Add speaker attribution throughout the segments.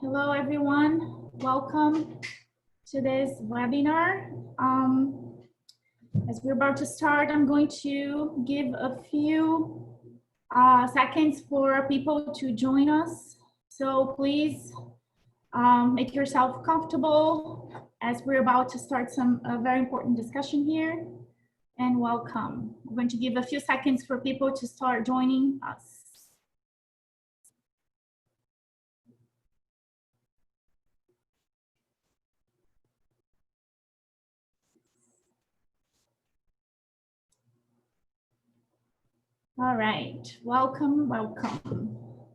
Speaker 1: Hello, everyone. Welcome to this webinar. As we're about to start, I'm going to give a few seconds for people to join us. So please make yourself comfortable as we're about to start a very important discussion here. And welcome. I'm going to give a few seconds for people to start joining us. All right, welcome.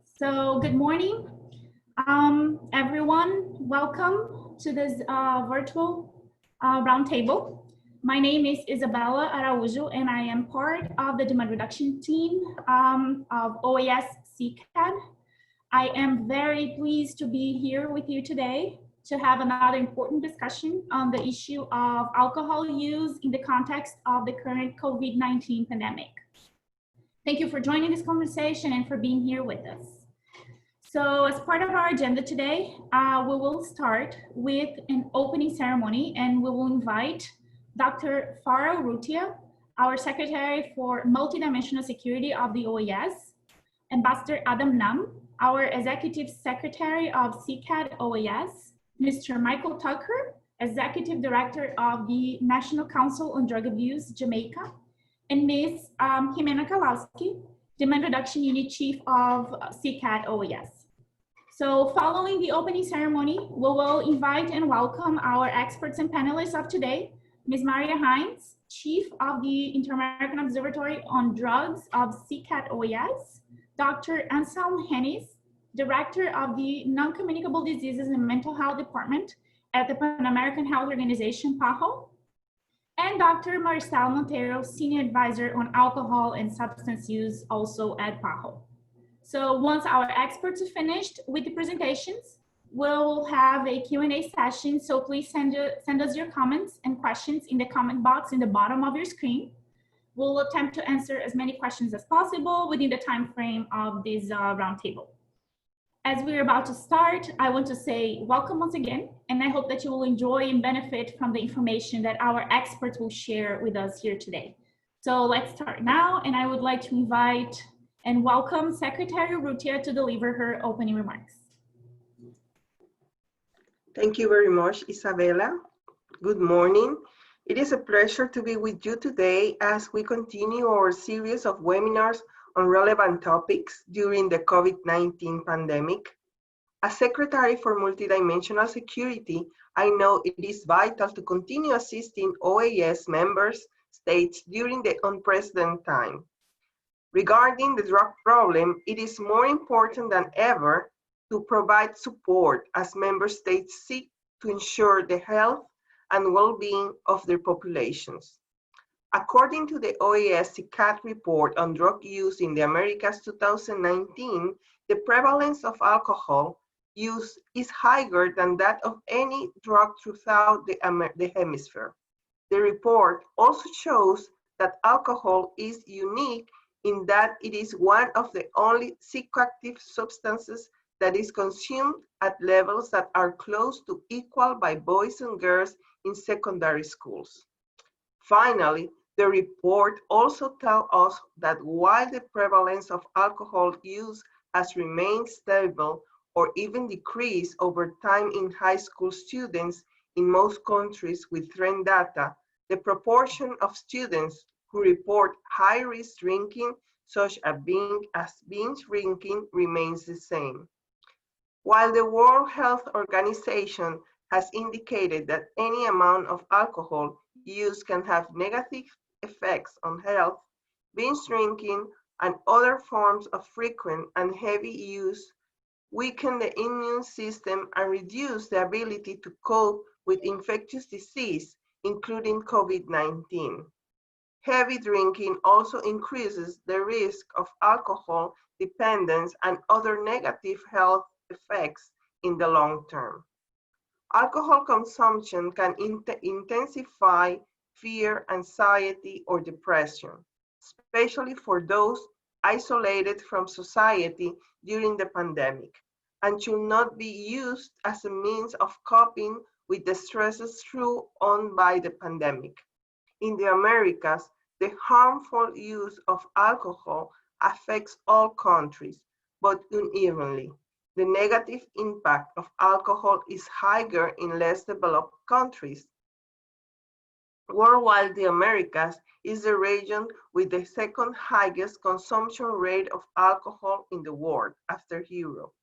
Speaker 1: So good morning, everyone. Welcome to this virtual roundtable. My name is Isabella Araújo, and I am part of the demand reduction team of OAS CICAD. I am very pleased to be here with you today to have another important discussion on the issue of alcohol use in the context of the current COVID-19 pandemic. Thank you for joining this conversation and for being here with us. So as part of our agenda today, we will start with an opening ceremony, and we will invite Dr. Farah Rutia, our Secretary for Multidimensional Security of the OAS, Ambassador Adam Nam, our Executive Secretary of CICAD OAS, Mr. Michael Tucker, Executive Director of the National Council on Drug Abuse, Jamaica, and Ms. Jimena Kalowski, Demand Reduction Unit Chief of CICAD OAS. So following the opening ceremony, we will invite and welcome our experts and panelists of today, Ms. Maria Hines, Chief of the Inter-American Observatory on Drugs of CICAD OAS, Dr. Anselm Hennis, Director of the Non-Communicable Diseases and Mental Health Department at the Pan-American Health Organization, PAHO, and Dr. Maricel Monteiro, Senior Advisor on Alcohol and Substance Use, also at PAHO. So once our experts are finished with the presentations, we'll have a Q&A session. So please send us your comments and questions in the comment box in the bottom of your screen. We'll attempt to answer as many questions as possible within the time frame of this roundtable. As we're about to start, I want to say welcome once again, and I hope that you will enjoy and benefit from the information that our experts will share with us here today. So let's start now, and I would like to invite and welcome Secretary Rutia to deliver her opening remarks.
Speaker 2: Thank you very much, Isabella. Good morning. It is a pleasure to be with you today as we continue our series of webinars on relevant topics during the COVID-19 pandemic. As Secretary for Multidimensional Security, I know it is vital to continue assisting OAS members states during the unprecedented time. Regarding the drug problem, it is more important than ever to provide support as member states seek to ensure the health and well-being of their populations. According to the OAS CICAD report on drug use in the Americas 2019, the prevalence of alcohol use is higher than that of any drug throughout the hemisphere. The report also shows that alcohol is unique in that it is one of the only psychoactive substances that is consumed at levels that are close to equal by boys and girls in secondary schools. Finally, the report also tells us that while the prevalence of alcohol use has remained stable or even decreased over time in high school students in most countries with trend data, the proportion of students who report high-risk drinking, such as binge drinking, remains the same. While the World Health Organization has indicated that any amount of alcohol use can have negative effects on health, binge drinking and other forms of frequent and heavy use weaken the immune system and reduce the ability to cope with infectious disease, including COVID-19. Heavy drinking also increases the risk of alcohol dependence and other negative health effects in the long term. Alcohol consumption can intensify fear, anxiety, or depression, especially for those isolated from society during the pandemic. and should not be used as a means of coping with the stresses thrown on by the pandemic. In the Americas, the harmful use of alcohol affects all countries, but unevenly. The negative impact of alcohol is higher in less developed countries. Worldwide, the Americas is the region with the second highest consumption rate of alcohol in the world after Europe.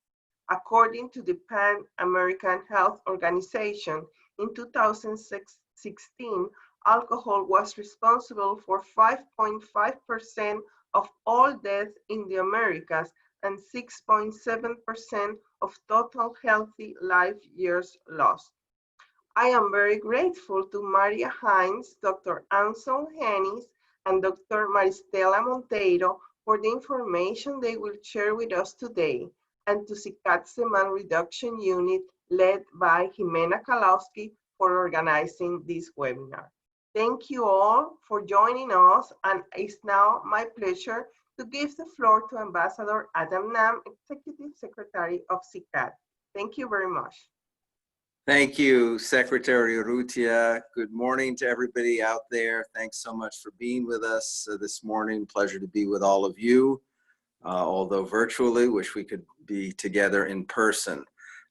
Speaker 2: According to the Pan American Health Organization, in 2016, alcohol was responsible for 5.5% of all deaths in the Americas and 6.7% of total healthy life years lost. I am very grateful to Maria Hines, Dr. Anson Hennis, and Dr. Maristela Monteiro for the information they will share with us today, and to CICAD's Demand Reduction Unit led by Jimena Kalowski for organizing this webinar. Thank you all for joining us, and it's now my pleasure to give the floor to Ambassador Adam Nam, Executive Secretary of CICAD. Thank you very much.
Speaker 3: Thank you, Secretary Urrutia. Good morning to everybody out there. Thanks so much for being with us this morning. Pleasure to be with all of you, although virtually. Wish we could be together in person.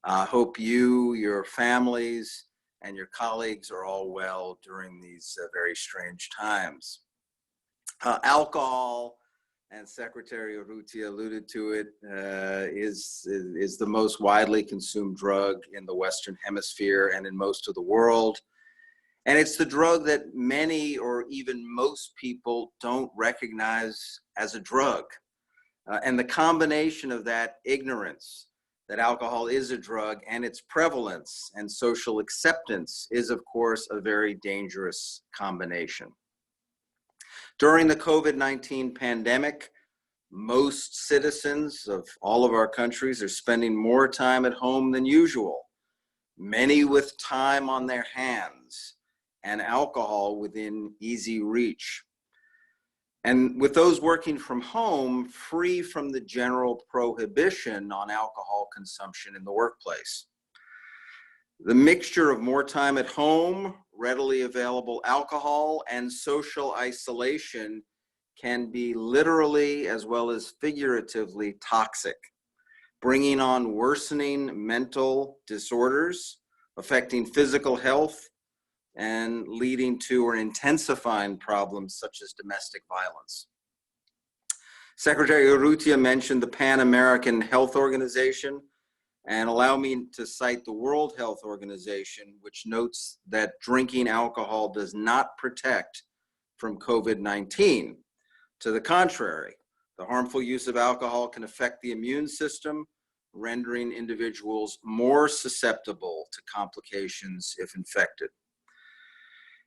Speaker 3: Hope you, your families, and your colleagues are all well during these very strange times. Alcohol, and Secretary Urrutia alluded to it, is the most widely consumed drug in the Western Hemisphere and in most of the world. And it's the drug that many or even most people don't recognize as a drug. And the combination of that ignorance that alcohol is a drug and its prevalence and social acceptance is, of course, a very dangerous combination. During the COVID-19 pandemic, most citizens of all of our countries are spending more time at home than usual, many with time on their hands and alcohol within easy reach. And with those working from home, free from the general prohibition on alcohol consumption in the workplace. The mixture of more time at home, readily available alcohol, and social isolation can be literally as well as figuratively toxic, bringing on worsening mental disorders, affecting physical health, and leading to or intensifying problems such as domestic violence. Secretary Urrutia mentioned the Pan American Health Organization, and allow me to cite the World Health Organization, which notes that drinking alcohol does not protect from COVID-19. To the contrary, the harmful use of alcohol can affect the immune system, rendering individuals more susceptible to complications if infected.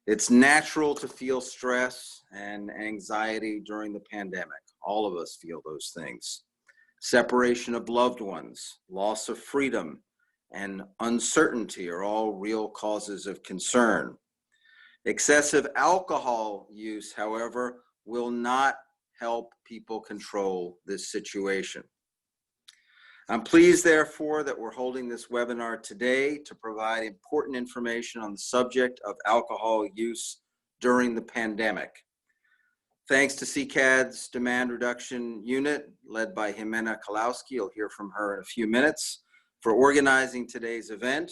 Speaker 3: It's natural to feel stress and anxiety during the pandemic. All of us feel those things. Separation of loved ones, loss of freedom, and uncertainty are all real causes of concern. Excessive alcohol use, however, will not help people control this situation. I'm pleased, therefore, that we're holding this webinar today to provide important information on the subject of alcohol use during the pandemic. Thanks to CICAD's Demand Reduction Unit, led by Jimena Kalowski, you'll hear from her in a few minutes, for organizing today's event.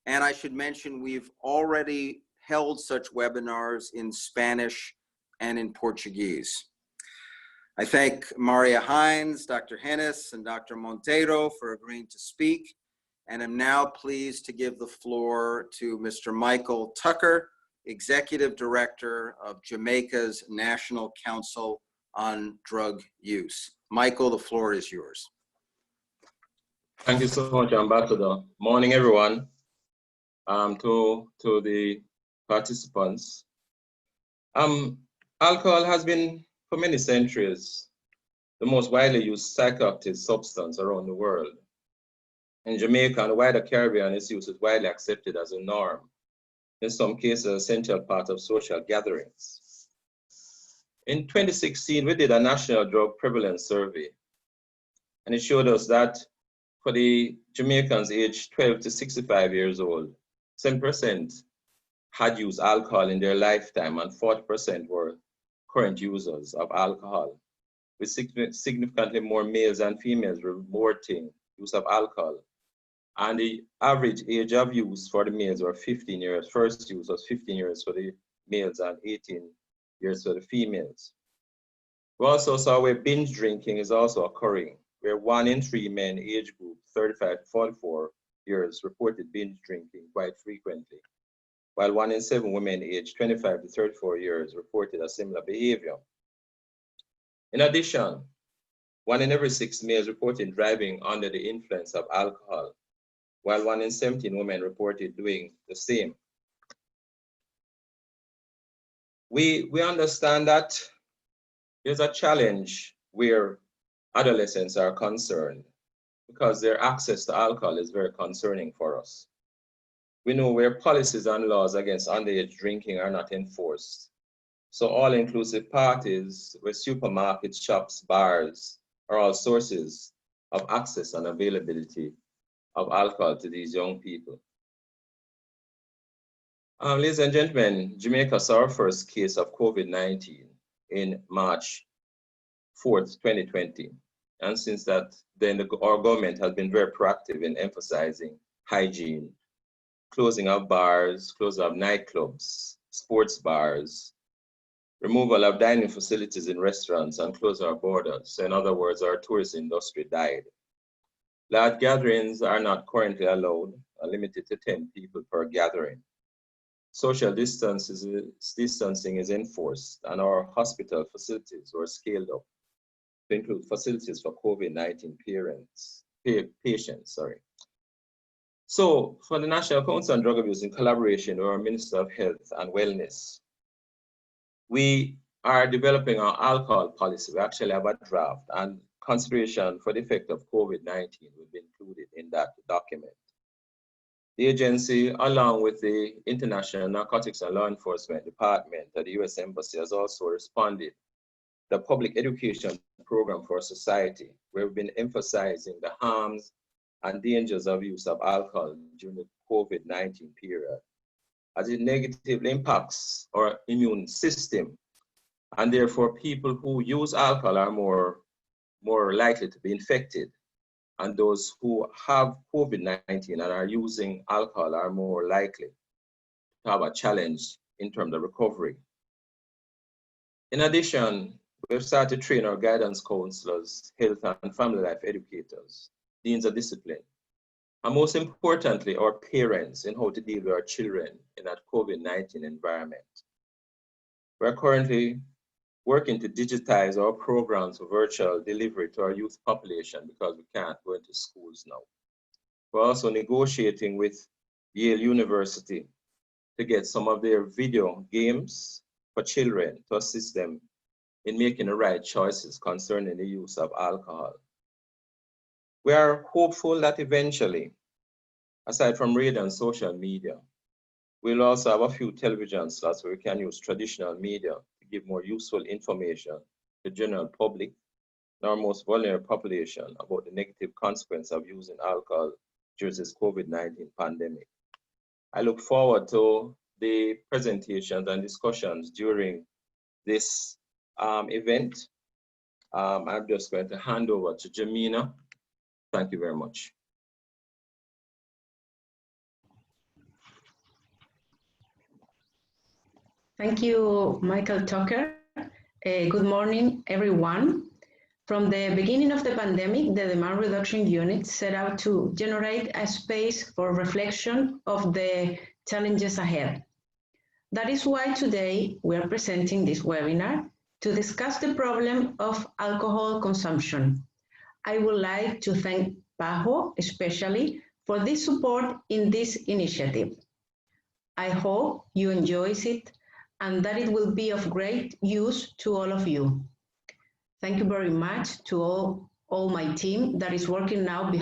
Speaker 3: And I should mention, we've already held such webinars in Spanish and in Portuguese. I thank Maria Hines, Dr. Hennis, and Dr. Monteiro for agreeing to speak, and am now pleased to give the floor to Mr. Michael Tucker, Executive Director of Jamaica's National Council on Drug Use. Michael, the floor is yours.
Speaker 4: Thank you so much, Ambassador. Morning, everyone. To the participants. Alcohol has been, for many centuries, the most widely used psychoactive substance around the world. In Jamaica and the wider Caribbean, its use is widely accepted as a norm. In some cases, an essential part of social gatherings. In 2016, we did a national drug prevalence survey, and it showed us that for the Jamaicans aged 12 to 65 years old, 7% had used alcohol in their lifetime and 40% were current users of alcohol, with significantly more males and females reporting use of alcohol. And the average age of use for the males were 15 years. First use was 15 years for the males and 18 years for the females. We also saw where binge drinking is also occurring, where 1 in 3 men age group 35 to 44 years reported binge drinking quite frequently, while 1 in 7 women aged 25 to 34 years reported a similar behavior. In addition, 1 in every 6 males reported driving under the influence of alcohol, while 1 in 17 women reported doing the same. We understand that there's a challenge where adolescents are concerned because their access to alcohol is very concerning for us. We know where policies and laws against underage drinking are not enforced. So all-inclusive parties, where supermarkets, shops, bars are all sources of access and availability of alcohol to these young people. Ladies and gentlemen, Jamaica saw our first case of COVID-19 in March 4th, 2020. And since that, then our government has been very proactive in emphasizing hygiene, closing of bars, closing of nightclubs, sports bars, removal of dining facilities in restaurants, and closing our borders. So in other words, our tourist industry died. Large gatherings are not currently allowed, are limited to 10 people per gathering. Social distancing is enforced, and our hospital facilities were scaled up to include facilities for COVID-19 patients. So for the National Council on Drug Abuse, in collaboration with our Minister of Health and Wellness, we are developing our alcohol policy. We actually have a draft, and consideration for the effect of COVID-19 will be included in that document. The agency, along with the International Narcotics and Law Enforcement Department at the U.S. Embassy, has also responded to the public education program for society, where we've been emphasizing the harms and dangers of use of alcohol during the COVID-19 period, as it negatively impacts our immune system. And therefore, people who use alcohol are more likely to be infected. And those who have COVID-19 and are using alcohol are more likely to have a challenge in terms of recovery. In addition, we've started to train our guidance counselors, health and family life educators, deans of discipline, and most importantly, our parents in how to deal with our children in that COVID-19 environment. We're currently working to digitize our programs for virtual delivery to our youth population because we can't go into schools now. We're also negotiating with Yale University to get some of their video games for children to assist them in making the right choices concerning the use of alcohol. We are hopeful that eventually, aside from radio and social media, we'll also have a few television slots where we can use traditional media to give more useful information to the general public and our most vulnerable population about the negative consequence of using alcohol during this COVID-19 pandemic. I look forward to the presentations and discussions during this event. I'm just going to hand over to Jamina. Thank you very much.
Speaker 5: Thank you, Michael Tucker. Good morning, everyone. From the beginning of the pandemic, the Demand Reduction Unit set out to generate a space for reflection of the challenges ahead. That is why today we are presenting this webinar to discuss the problem of alcohol consumption. I would like to thank PAHO especially for this support in this initiative. I hope you enjoy it and that it will be of great use to all of you. Thank you very much to all my team that is working now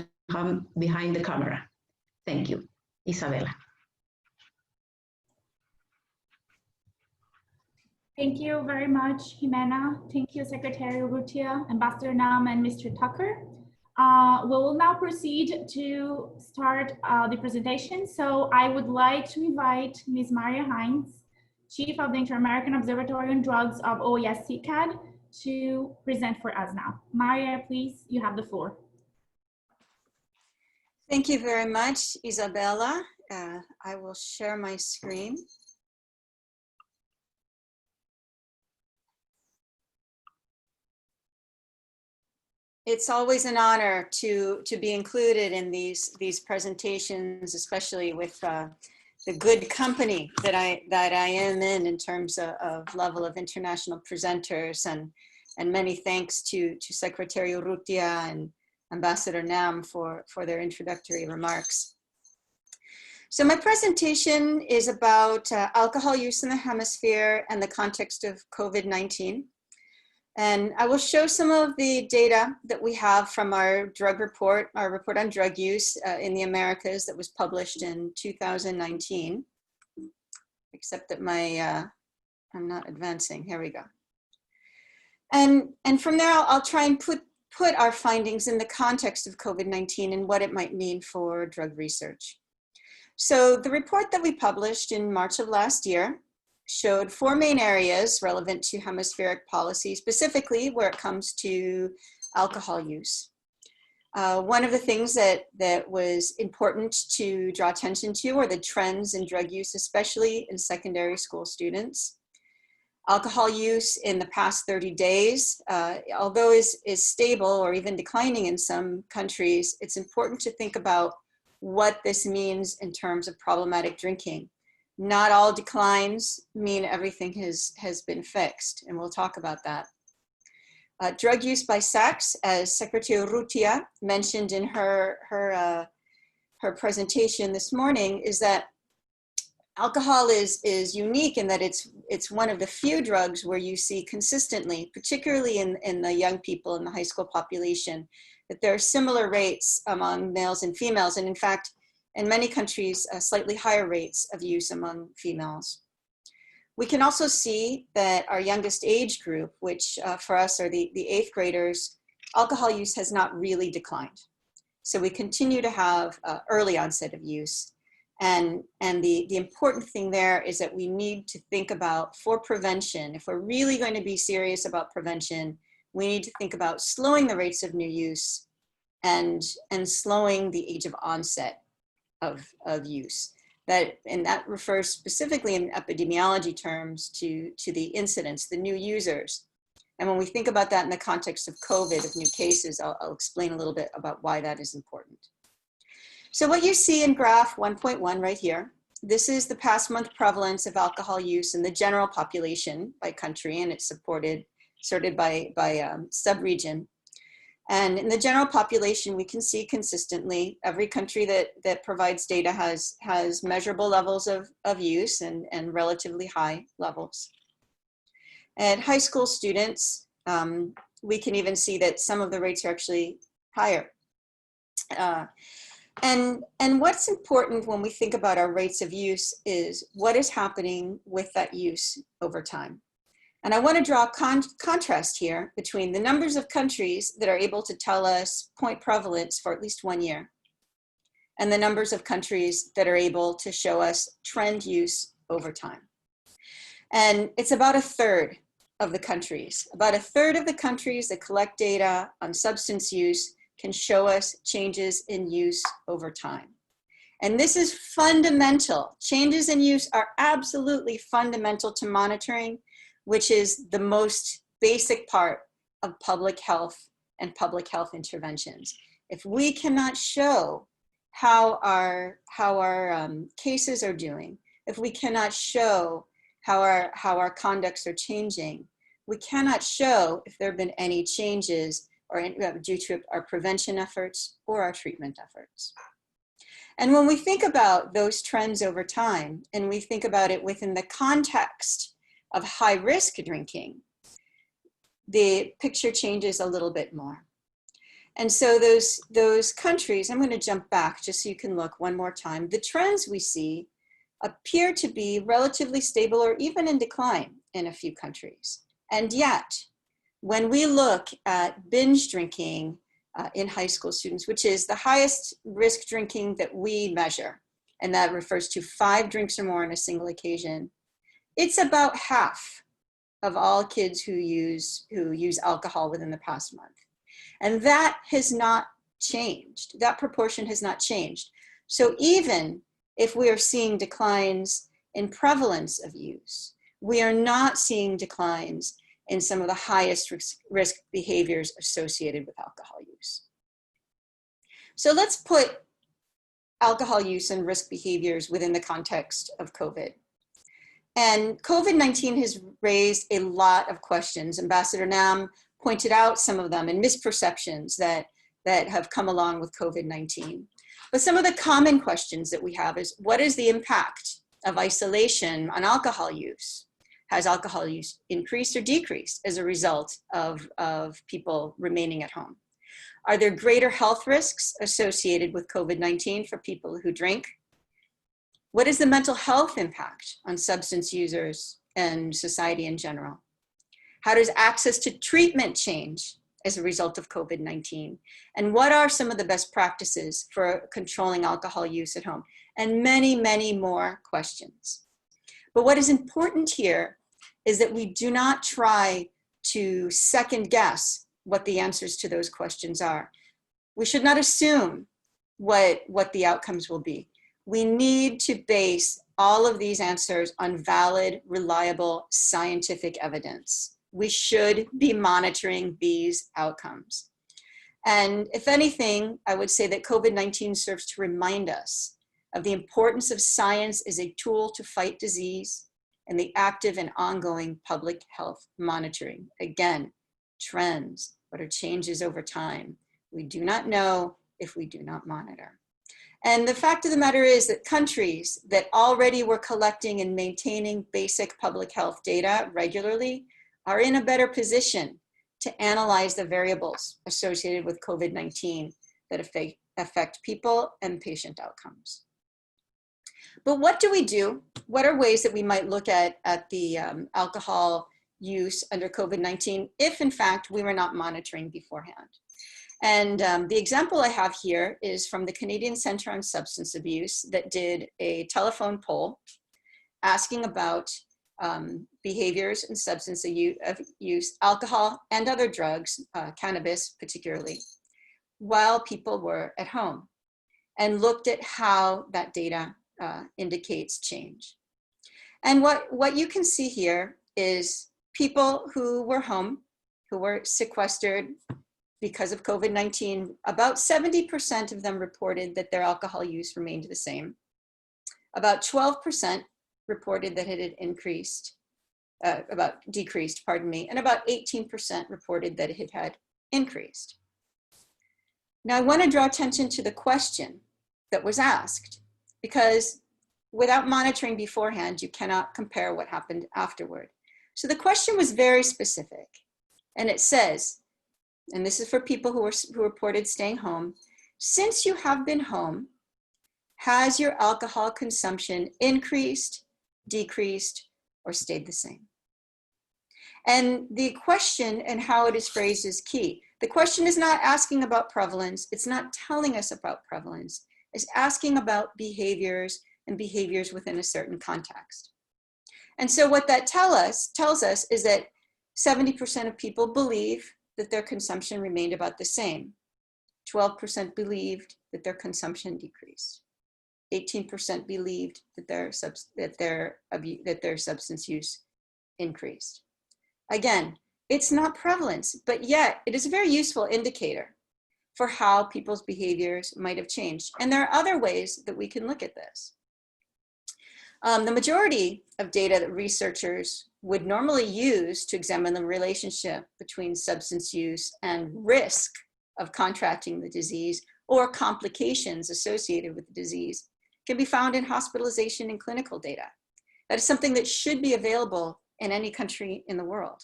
Speaker 5: behind the camera. Thank you. Isabella.
Speaker 1: Thank you very much, Jimena. Thank you, Secretary Urrutia, Ambassador Nam, and Mr. Tucker. We will now proceed to start the presentation. So I would like to invite Ms. Maria Hines, Chief of the Inter-American Observatory on Drugs of OAS CICAD, to present for us now. Maria, please, you have the floor.
Speaker 6: Thank you very much, Isabella. I will share my screen. It's always an honor to be included in these presentations, especially with the good company that I am in terms of level of international presenters, and many thanks to Secretary Urrutia and Ambassador Nam for their introductory remarks. So my presentation is about alcohol use in the hemisphere and the context of COVID-19. And I will show some of the data that we have from our drug report, our report on drug use in the Americas that was published in 2019, except that I'm not advancing, here we go. And from there, I'll try and put our findings in the context of COVID-19 and what it might mean for drug research. So the report that we published in March of last year showed 4 main areas relevant to hemispheric policy, specifically where it comes to alcohol use. One of the things that was important to draw attention to are the trends in drug use, especially in secondary school students. Alcohol use in the past 30 days, although is stable or even declining in some countries, it's important to think about what this means in terms of problematic drinking. Not all declines mean everything has been fixed, and we'll talk about that. Drug use by sex, as Secretary Urrutia mentioned in her presentation this morning, is that alcohol is unique in that it's one of the few drugs where you see consistently, particularly in the young people in the high school population, that there are similar rates among males and females, and in fact, in many countries, slightly higher rates of use among females. We can also see that our youngest age group, which for us are the 8th graders, alcohol use has not really declined. So we continue to have early onset of use. And the important thing there is that we need to think about, for prevention, if we're really going to be serious about prevention, we need to think about slowing the rates of new use and slowing the age of onset of use. And that refers specifically in epidemiology terms to the incidence, the new users. And when we think about that in the context of COVID, of new cases, I'll explain a little bit about why that is important. So what you see in graph 1.1 right here, this is the past month prevalence of alcohol use in the general population by country, and it's sorted by sub-region. And in the general population, we can see consistently every country that provides data has measurable levels of use and relatively high levels. At high school students, we can even see that some of the rates are actually higher. And what's important when we think about our rates of use is what is happening with that use over time. And I want to draw a contrast here between the numbers of countries that are able to tell us point prevalence for at least 1 year and the numbers of countries that are able to show us trend use over time. And it's about 1/3 of the countries. About 1/3 of the countries that collect data on substance use can show us changes in use over time. And this is fundamental. Changes in use are absolutely fundamental to monitoring, which is the most basic part of public health and public health interventions. If we cannot show how our cases are doing, if we cannot show how our conducts are changing, we cannot show if there have been any changes or due to our prevention efforts or our treatment efforts. And when we think about those trends over time, and we think about it within the context of high-risk drinking, the picture changes a little bit more. And so those countries, I'm going to jump back just so you can look one more time. The trends we see appear to be relatively stable or even in decline in a few countries. And yet, when we look at binge drinking in high school students, which is the highest risk drinking that we measure. And that refers to 5 drinks or more on a single occasion. It's about half of all kids who use alcohol within the past month. And that has not changed. That proportion has not changed. So even if we are seeing declines in prevalence of use, we are not seeing declines in some of the highest risk behaviors associated with alcohol use. So let's put alcohol use and risk behaviors within the context of COVID. And COVID-19 has raised a lot of questions. Ambassador Nam pointed out some of them and misperceptions that have come along with COVID-19. But some of the common questions that we have is, what is the impact of isolation on alcohol use? Has alcohol use increased or decreased as a result of people remaining at home? Are there greater health risks associated with COVID-19 for people who drink? What is the mental health impact on substance users and society in general? How does access to treatment change as a result of COVID-19? And what are some of the best practices for controlling alcohol use at home? And many, many more questions. But what is important here is that we do not try to second guess what the answers to those questions are. We should not assume what the outcomes will be. We need to base all of these answers on valid, reliable, scientific evidence. We should be monitoring these outcomes. And if anything, I would say that COVID-19 serves to remind us of the importance of science as a tool to fight disease and the active and ongoing public health monitoring. Again, trends, what are changes over time? We do not know if we do not monitor. And the fact of the matter is that countries that already were collecting and maintaining basic public health data regularly are in a better position to analyze the variables associated with COVID-19 that affect people and patient outcomes. But what do we do? What are ways that we might look at the alcohol use under COVID-19 if in fact we were not monitoring beforehand? And the example I have here is from the Canadian Centre on Substance Abuse that did a telephone poll asking about behaviors and substance use, alcohol and other drugs, cannabis particularly, while people were at home, and looked at how that data indicates change. And what you can see here is people who were home, who were sequestered because of COVID-19, about 70% of them reported that their alcohol use remained the same. About 12% reported that it had decreased, and about 18% reported that it had increased. Now I want to draw attention to the question that was asked, because without monitoring beforehand, you cannot compare what happened afterward. So the question was very specific, and it says, and this is for people who reported staying home, since you have been home, has your alcohol consumption increased, decreased, or stayed the same? And the question and how it is phrased is key. The question is not asking about prevalence. It's not telling us about prevalence. It's asking about behaviors and behaviors within a certain context. And so what that tells us is that 70% of people believe that their consumption remained about the same. 12% believed that their consumption decreased. 18% believed that their substance use increased. Again, it's not prevalence, but yet it is a very useful indicator for how people's behaviors might have changed. And there are other ways that we can look at this. The majority of data that researchers would normally use to examine the relationship between substance use and risk of contracting the disease or complications associated with the disease can be found in hospitalization and clinical data. That is something that should be available in any country in the world.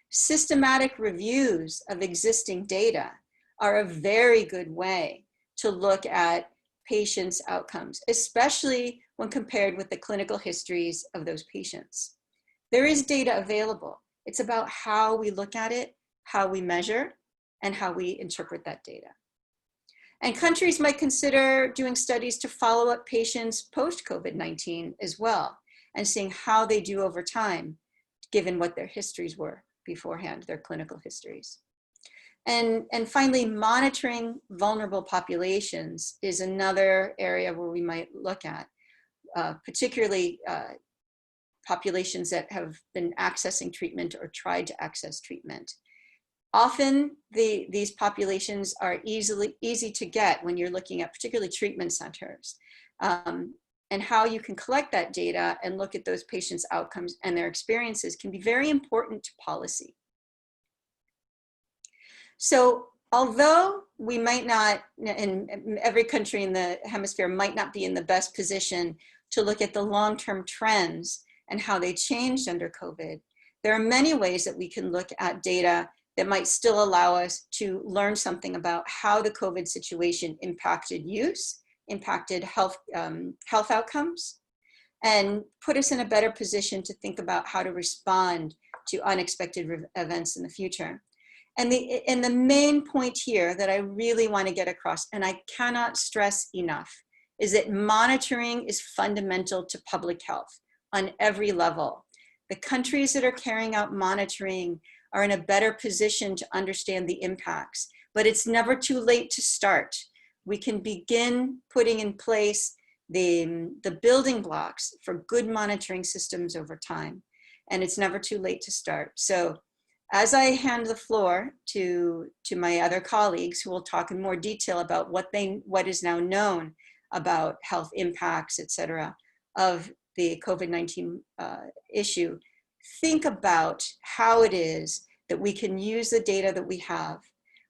Speaker 6: Systematic reviews of existing data are a very good way to look at patients' outcomes, especially when compared with the clinical histories of those patients. There is data available. It's about how we look at it, how we measure, and how we interpret that data. And countries might consider doing studies to follow up patients post-COVID-19 as well, and seeing how they do over time, given what their histories were beforehand, their clinical histories. And finally, monitoring vulnerable populations is another area where we might look at, particularly populations that have been accessing treatment or tried to access treatment. Often these populations are easy to get when you're looking at particularly treatment centers. And how you can collect that data and look at those patients' outcomes and their experiences can be very important to policy. So although we might not, in every country in the hemisphere might not be in the best position to look at the long-term trends and how they changed under COVID, there are many ways that we can look at data that might still allow us to learn something about how the COVID situation impacted use, impacted health outcomes, and put us in a better position to think about how to respond to unexpected events in the future. And the main point here that I really want to get across, and I cannot stress enough, is that monitoring is fundamental to public health on every level. The countries that are carrying out monitoring are in a better position to understand the impacts, but it's never too late to start. We can begin putting in place the building blocks for good monitoring systems over time, and it's never too late to start. So as I hand the floor to my other colleagues who will talk in more detail about what is now known about health impacts, et cetera, of the COVID-19 issue, think about how it is that we can use the data that we have,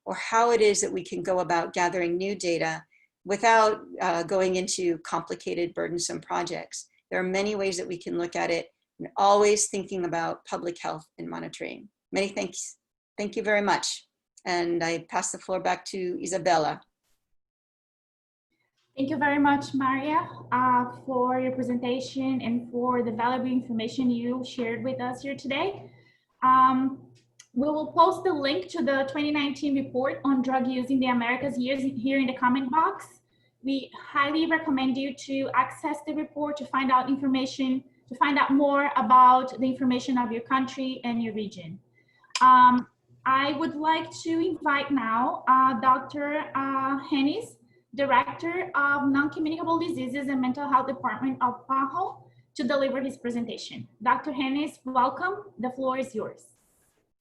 Speaker 6: or how it is that we can go about gathering new data without going into complicated, burdensome projects. There are many ways that we can look at it, and always thinking about public health and monitoring. Many thanks. Thank you very much. And I pass the floor back to Isabella.
Speaker 1: Thank you very much, Maria, for your presentation and for the valuable information you shared with us here today. We will post the link to the 2019 report on drug use in the Americas here in the comment box. We highly recommend you to access the report to find out information, to find out more about the information of your country and your region. I would like to invite now Dr. Hennis, Director of Non-Communicable Diseases and Mental Health Department of PAHO, to deliver his presentation. Dr. Hennis, welcome. The floor is yours.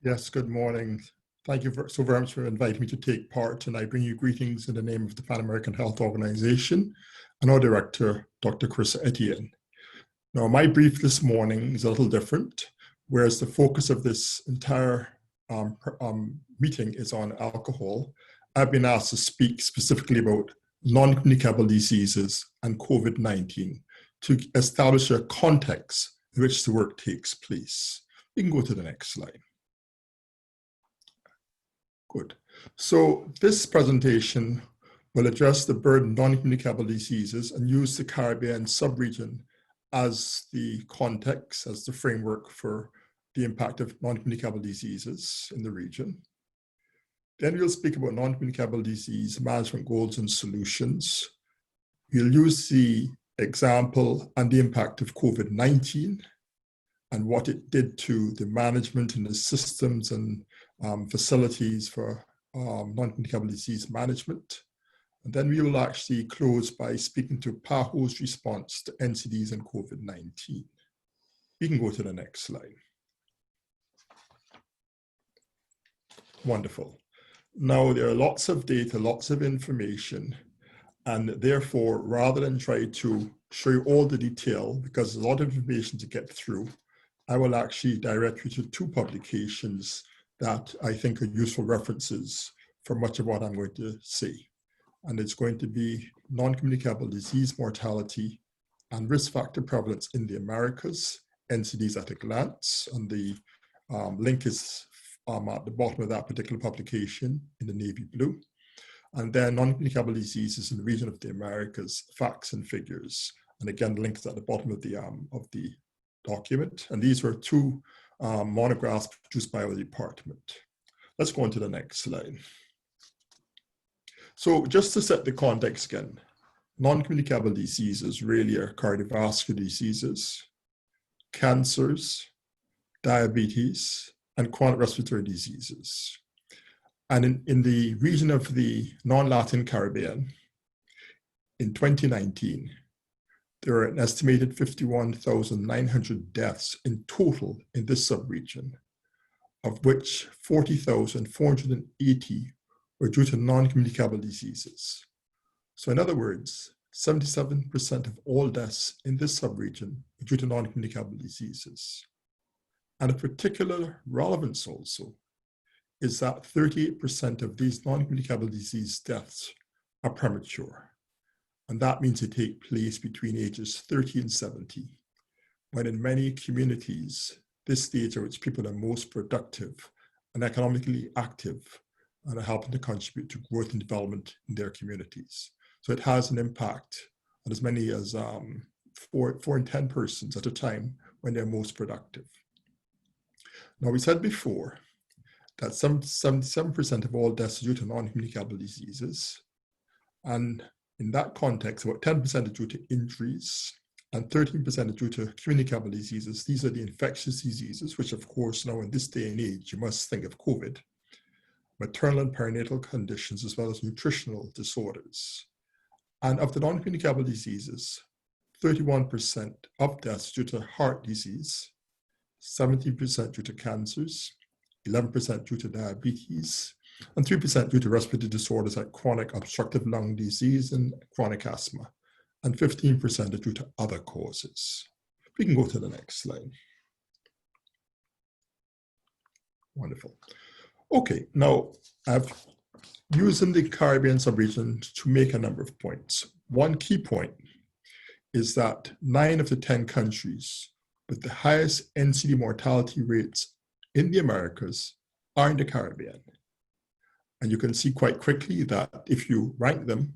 Speaker 7: Yes, good morning. Thank you so very much for inviting me to take part, and I bring you greetings in the name of the Pan American Health Organization and our director, Dr. Chris Etienne. Now, my brief this morning is a little different, whereas the focus of this entire meeting is on alcohol. I've been asked to speak specifically about non-communicable diseases and COVID-19 to establish a context in which the work takes place. You can go to the next slide. Good. So this presentation will address the burden of non-communicable diseases and use the Caribbean subregion as the context, as the framework for the impact of non-communicable diseases in the region. Then we'll speak about non-communicable disease management goals and solutions. We'll use the example and the impact of COVID-19 and what it did to the management and the systems and facilities for non-communicable disease management. And then we will actually close by speaking to PAHO's response to NCDs and COVID-19. We can go to the next slide. Wonderful. Now, there are lots of data, lots of information, and therefore, rather than try to show you all the detail, because there's a lot of information to get through, I will actually direct you to two publications that I think are useful references for much of what I'm going to say. And it's going to be non-communicable disease mortality and risk factor prevalence in the Americas, NCDs at a glance, and the link is at the bottom of that particular publication in the navy blue. And then non-communicable diseases in the region of the Americas, facts and figures. And again, the link is at the bottom of the document. And these were two monographs produced by our department. Let's go on to the next slide. So just to set the context again, non-communicable diseases really are cardiovascular diseases, cancers, diabetes, and chronic respiratory diseases. And in the region of the non-Latin Caribbean, in 2019, there are an estimated 51,900 deaths in total in this subregion, of which 40,480 were due to non-communicable diseases. So in other words, 77% of all deaths in this subregion are due to non-communicable diseases. And of particular relevance also is that 38% of these non-communicable disease deaths are premature. And that means they take place between ages 30 and 70, when in many communities, this stage at which people are most productive and economically active and are helping to contribute to growth and development in their communities. So it has an impact on as many as 4 in 10 persons at a time when they're most productive. Now, we said before that 77% of all deaths are due to non-communicable diseases. And in that context, about 10% are due to injuries and 13% are due to communicable diseases. These are the infectious diseases, which of course now in this day and age, you must think of COVID, maternal and perinatal conditions, as well as nutritional disorders. And of the non-communicable diseases, 31% of deaths due to heart disease, 17% due to cancers, 11% due to diabetes, and 3% due to respiratory disorders like chronic obstructive lung disease and chronic asthma, and 15% are due to other causes. We can go to the next slide. Wonderful. Okay, now I've used the Caribbean subregion to make a number of points. One key point is that 9 of the 10 countries with the highest NCD mortality rates in the Americas are in the Caribbean. And you can see quite quickly that if you rank them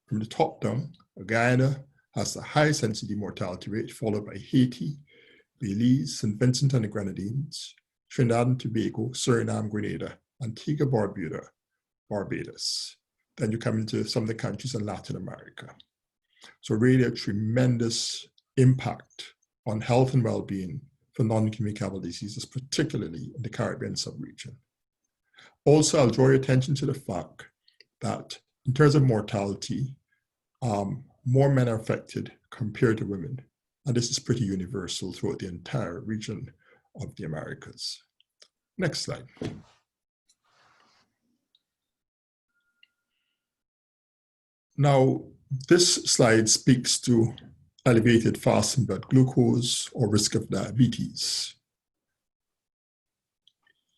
Speaker 7: from the top down, Guyana has the highest NCD mortality rate, followed by Haiti, Belize, St. Vincent and the Grenadines, Trinidad and Tobago, Suriname, Grenada, Antigua, Barbuda, Barbados. Then you come into some of the countries in Latin America. So really a tremendous impact on health and well-being for non-communicable diseases, particularly in the Caribbean subregion. Also, I'll draw your attention to the fact that in terms of mortality, more men are affected compared to women. And this is pretty universal throughout the entire region of the Americas. Next slide. Now, this slide speaks to elevated fasting blood glucose or risk of diabetes.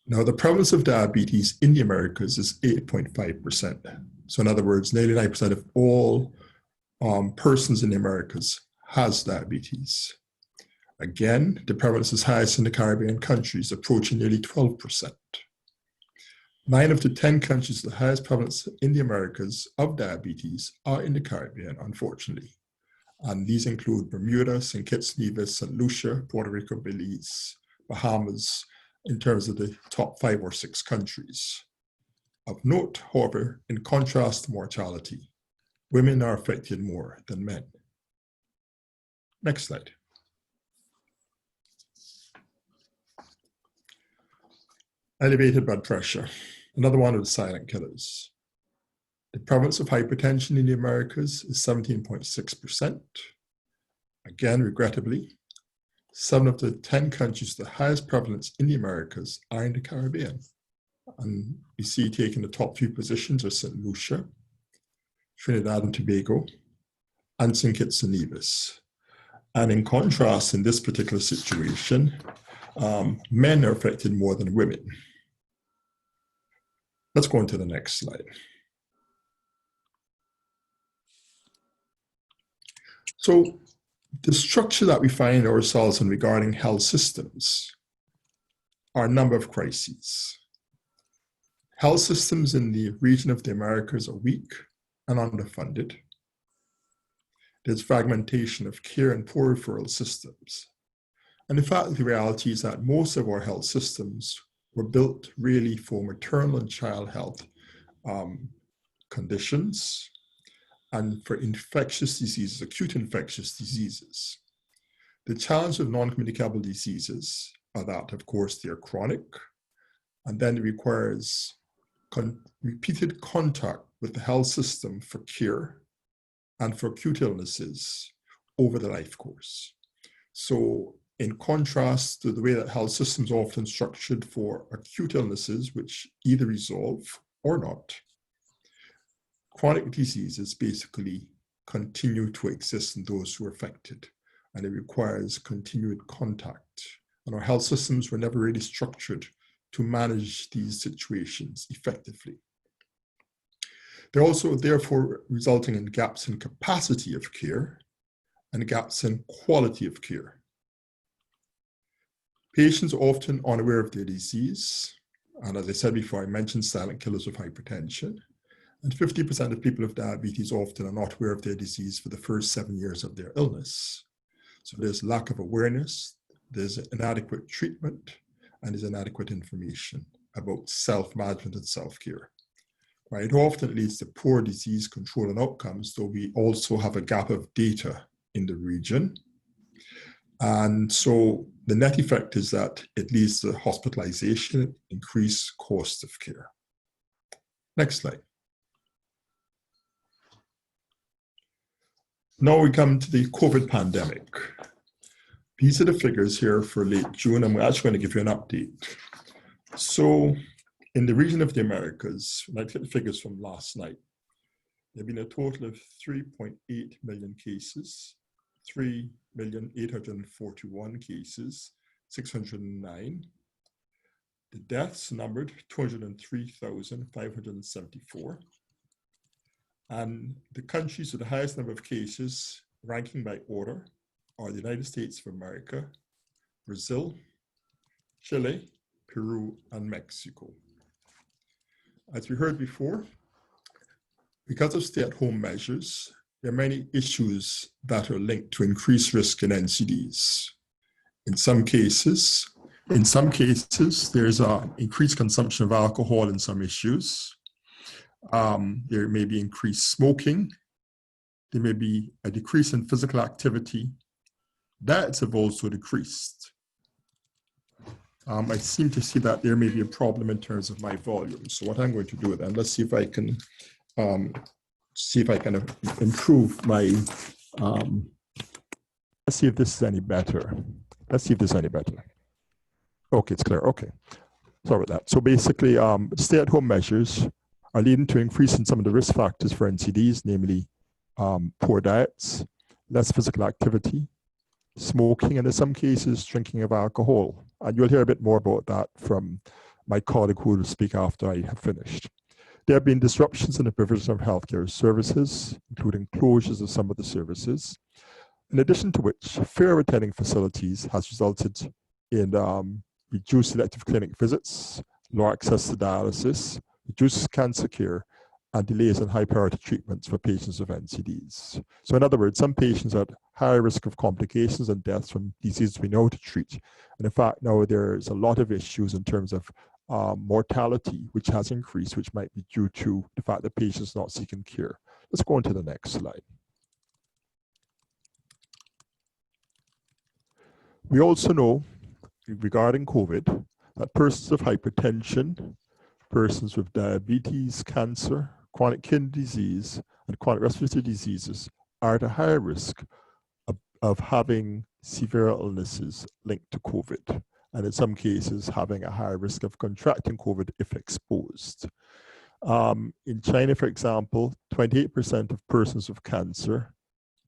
Speaker 7: Now, the prevalence of diabetes in the Americas is 8.5%. So in other words, 99% of all persons in the Americas has diabetes. Again, the prevalence is highest in the Caribbean countries, approaching nearly 12%. 9 of the 10 countries with the highest prevalence in the Americas of diabetes are in the Caribbean, unfortunately. And these include Bermuda, St. Kitts, Nevis, St. Lucia, Puerto Rico, Belize, Bahamas, in terms of the top 5 or 6 countries. Of note, however, in contrast to mortality, women are affected more than men. Next slide. Elevated blood pressure, another one of the silent killers. The prevalence of hypertension in the Americas is 17.6%. Again, regrettably, 7 of the 10 countries with the highest prevalence in the Americas are in the Caribbean. And you see taking the top 3 positions are St. Lucia, Trinidad and Tobago, and St. Kitts and Nevis. And in contrast, in this particular situation, men are affected more than women. Let's go on to the next slide. So the structure that we find ourselves in regarding health systems are a number of crises. Health systems in the region of the Americas are weak and underfunded. There's fragmentation of care and poor referral systems. And in fact, the reality is that most of our health systems were built really for maternal and child health conditions and for infectious diseases, acute infectious diseases. The challenge of non-communicable diseases are that, of course, they are chronic, and then it requires repeated contact with the health system for care and for acute illnesses over the life course. So in contrast to the way that health systems are often structured for acute illnesses, which either resolve or not, chronic diseases basically continue to exist in those who are affected, and it requires continued contact. And our health systems were never really structured to manage these situations effectively. They're also therefore resulting in gaps in capacity of care and gaps in quality of care. Patients are often unaware of their disease, and as I said before, I mentioned silent killers of hypertension. And 50% of people with diabetes often are not aware of their disease for the first 7 years of their illness. So there's lack of awareness, there's inadequate treatment, and there's inadequate information about self-management and self-care. Right? Often it leads to poor disease control and outcomes, though we also have a gap of data in the region. And so the net effect is that it leads to hospitalization, increased cost of care. Next slide. Now we come to the COVID pandemic. These are the figures here for late June, and we're actually going to give you an update. So in the region of the Americas, let's get the figures from last night. There have been a total of 3.8 million cases, 3,841 cases, 609. The deaths numbered 203,574. And the countries with the highest number of cases, ranking by order, are the United States of America, Brazil, Chile, Peru, and Mexico. As we heard before, because of stay-at-home measures, there are many issues that are linked to increased risk in NCDs. In some cases, there's an increased consumption of alcohol in some issues. There may be increased smoking. There may be a decrease in physical activity. Diets have also decreased. I seem to see that there may be a problem in terms of my volume. So what I'm going to do then, let's see if I can improve my, let's see if this is any better. Okay, it's clear, okay. Sorry about that. So basically, stay-at-home measures are leading to an increase in some of the risk factors for NCDs, namely poor diets, less physical activity, smoking, and in some cases, drinking of alcohol. And you'll hear a bit more about that from my colleague who will speak after I have finished. There have been disruptions in the provision of healthcare services, including closures of some of the services, in addition to which fewer attending facilities has resulted in reduced elective clinic visits, low access to dialysis, reduced cancer care, and delays in high priority treatments for patients with NCDs. So in other words, some patients are at higher risk of complications and deaths from diseases we know how to treat. And in fact, now there's a lot of issues in terms of mortality, which has increased, which might be due to the fact that patients are not seeking care. Let's go on to the next slide. We also know, regarding COVID, that persons with hypertension, persons with diabetes, cancer, chronic kidney disease, and chronic respiratory diseases are at a higher risk of having severe illnesses linked to COVID, and in some cases having a higher risk of contracting COVID if exposed. In China, for example, 28% of persons with cancer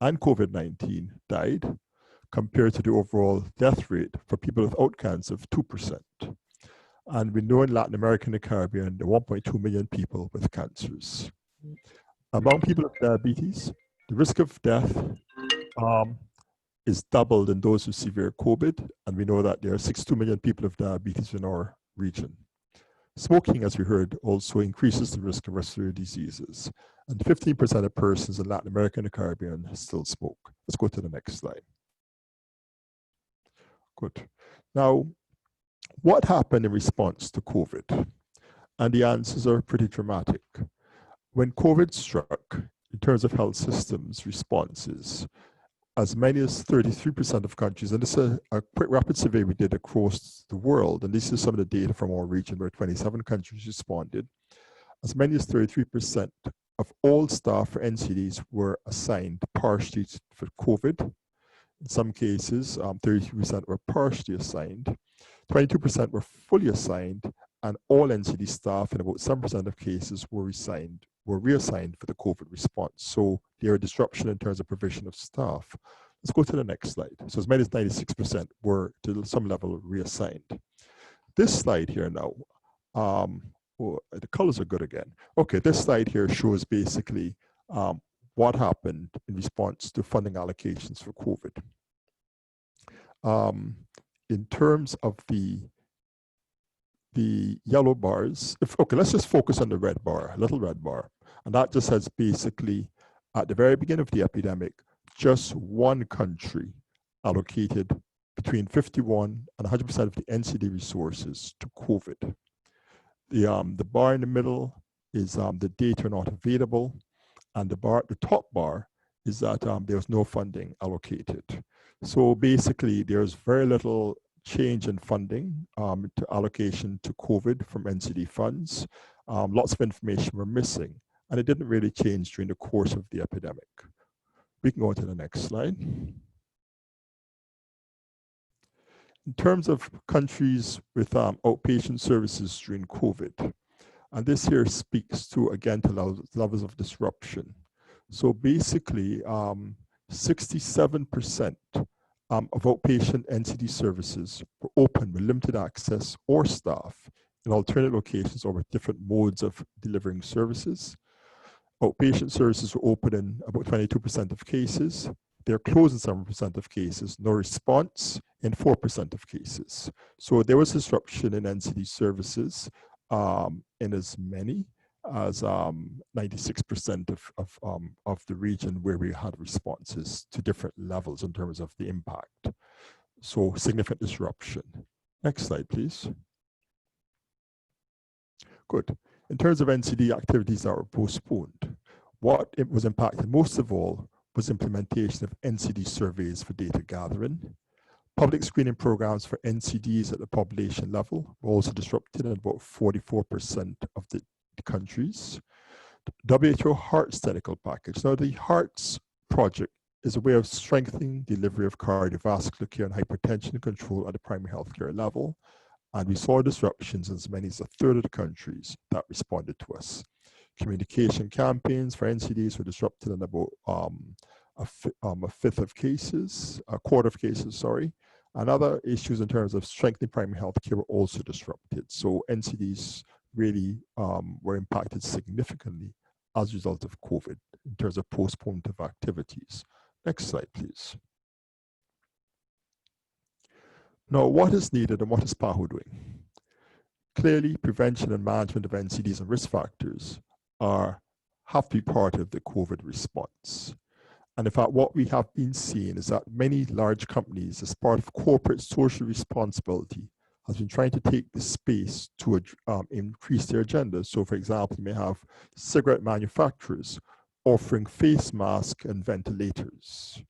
Speaker 7: and COVID-19 died, compared to the overall death rate for people without cancer of 2%. And we know in Latin America and the Caribbean, there are 1.2 million people with cancers. Among people with diabetes, the risk of death is doubled in those with severe COVID, and we know that there are 62 million people with diabetes in our region. Smoking, as we heard, also increases the risk of respiratory diseases, and 15% of persons in Latin America and the Caribbean still smoke. Let's go to the next slide. Good. Now, What happened in response to COVID? And the answers are pretty dramatic. When COVID struck, in terms of health systems responses, as many as 33% of countries, and this is a quick rapid survey we did across the world, and this is some of the data from our region where 27 countries responded, as many as 33% of all staff for NCDs were assigned partially for COVID. In some cases, 33% were partially assigned, 22% were fully assigned, and all NCD staff in about 7% of cases were reassigned for the COVID response. So there are disruption in terms of provision of staff. Let's go to the next slide. So as many as 96% were to some level reassigned. This slide here now, the colors are good again. Okay, this slide here shows basically what happened in response to funding allocations for COVID. In terms of the yellow bars, okay, let's just focus on the red bar, little red bar. And that just says basically at the very beginning of the epidemic, just one country allocated between 51 and 100% of the NCD resources to COVID. The bar in the middle is the data not available, and the top bar is that there was no funding allocated. So basically, there's very little change in funding to allocation to COVID from NCD funds. Lots of information were missing, and it didn't really change during the course of the epidemic. We can go to the next slide. In terms of countries with outpatient services during COVID, and this here speaks to, again, to levels of disruption. So basically, 67% of outpatient NCD services were open with limited access or staff in alternate locations or with different modes of delivering services. Outpatient services were open in about 22% of cases. They're closed in 7% of cases, no response in 4% of cases. So there was disruption in NCD services in as many as 96% of the region where we had responses to different levels in terms of the impact. So significant disruption. Next slide, please. Good. In terms of NCD activities that were postponed, what it was impacted most of all was implementation of NCD surveys for data gathering. Public screening programs for NCDs at the population level were also disrupted in about 44% of the countries. The WHO Hearts technical package. Now the Hearts project is a way of strengthening delivery of cardiovascular care and hypertension control at the primary healthcare level. And we saw disruptions in as many as a third of the countries that responded to us. Communication campaigns for NCDs were disrupted in about a quarter of cases, sorry. And other issues in terms of strengthening primary health care were also disrupted. So NCDs really were impacted significantly as a result of COVID in terms of postponement of activities. Next slide, please. Now, what is needed and what is PAHO doing? Clearly, prevention and management of NCDs and risk factors have to be part of the COVID response. And in fact, what we have been seeing is that many large companies, as part of corporate social responsibility, has been trying to take the space to increase their agenda. So for example, you may have cigarette manufacturers offering face masks and ventilators.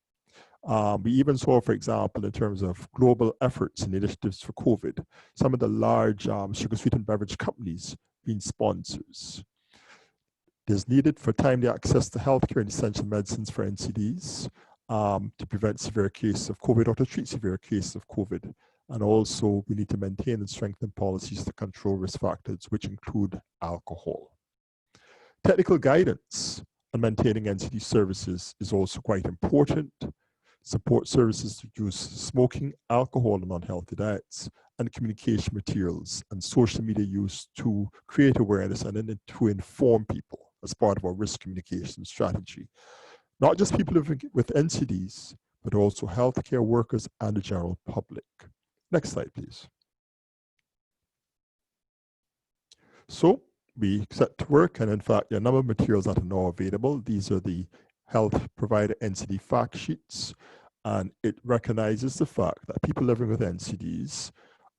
Speaker 7: We even saw, for example, in terms of global efforts and initiatives for COVID, some of the large sugar-sweetened beverage companies being sponsors. There's needed for timely access to healthcare and essential medicines for NCDs to prevent severe cases of COVID or to treat severe cases of COVID. And also we need to maintain and strengthen policies to control risk factors, which include alcohol. Technical guidance on maintaining NCD services is also quite important. Support services to reduce smoking, alcohol, and unhealthy diets, and communication materials and social media use to create awareness and then to inform people as part of our risk communication strategy. Not just people living with NCDs, but also healthcare workers and the general public. Next slide, please. So we set to work, and in fact, there are a number of materials that are now available. These are the health provider NCD fact sheets, and it recognizes the fact that people living with NCDs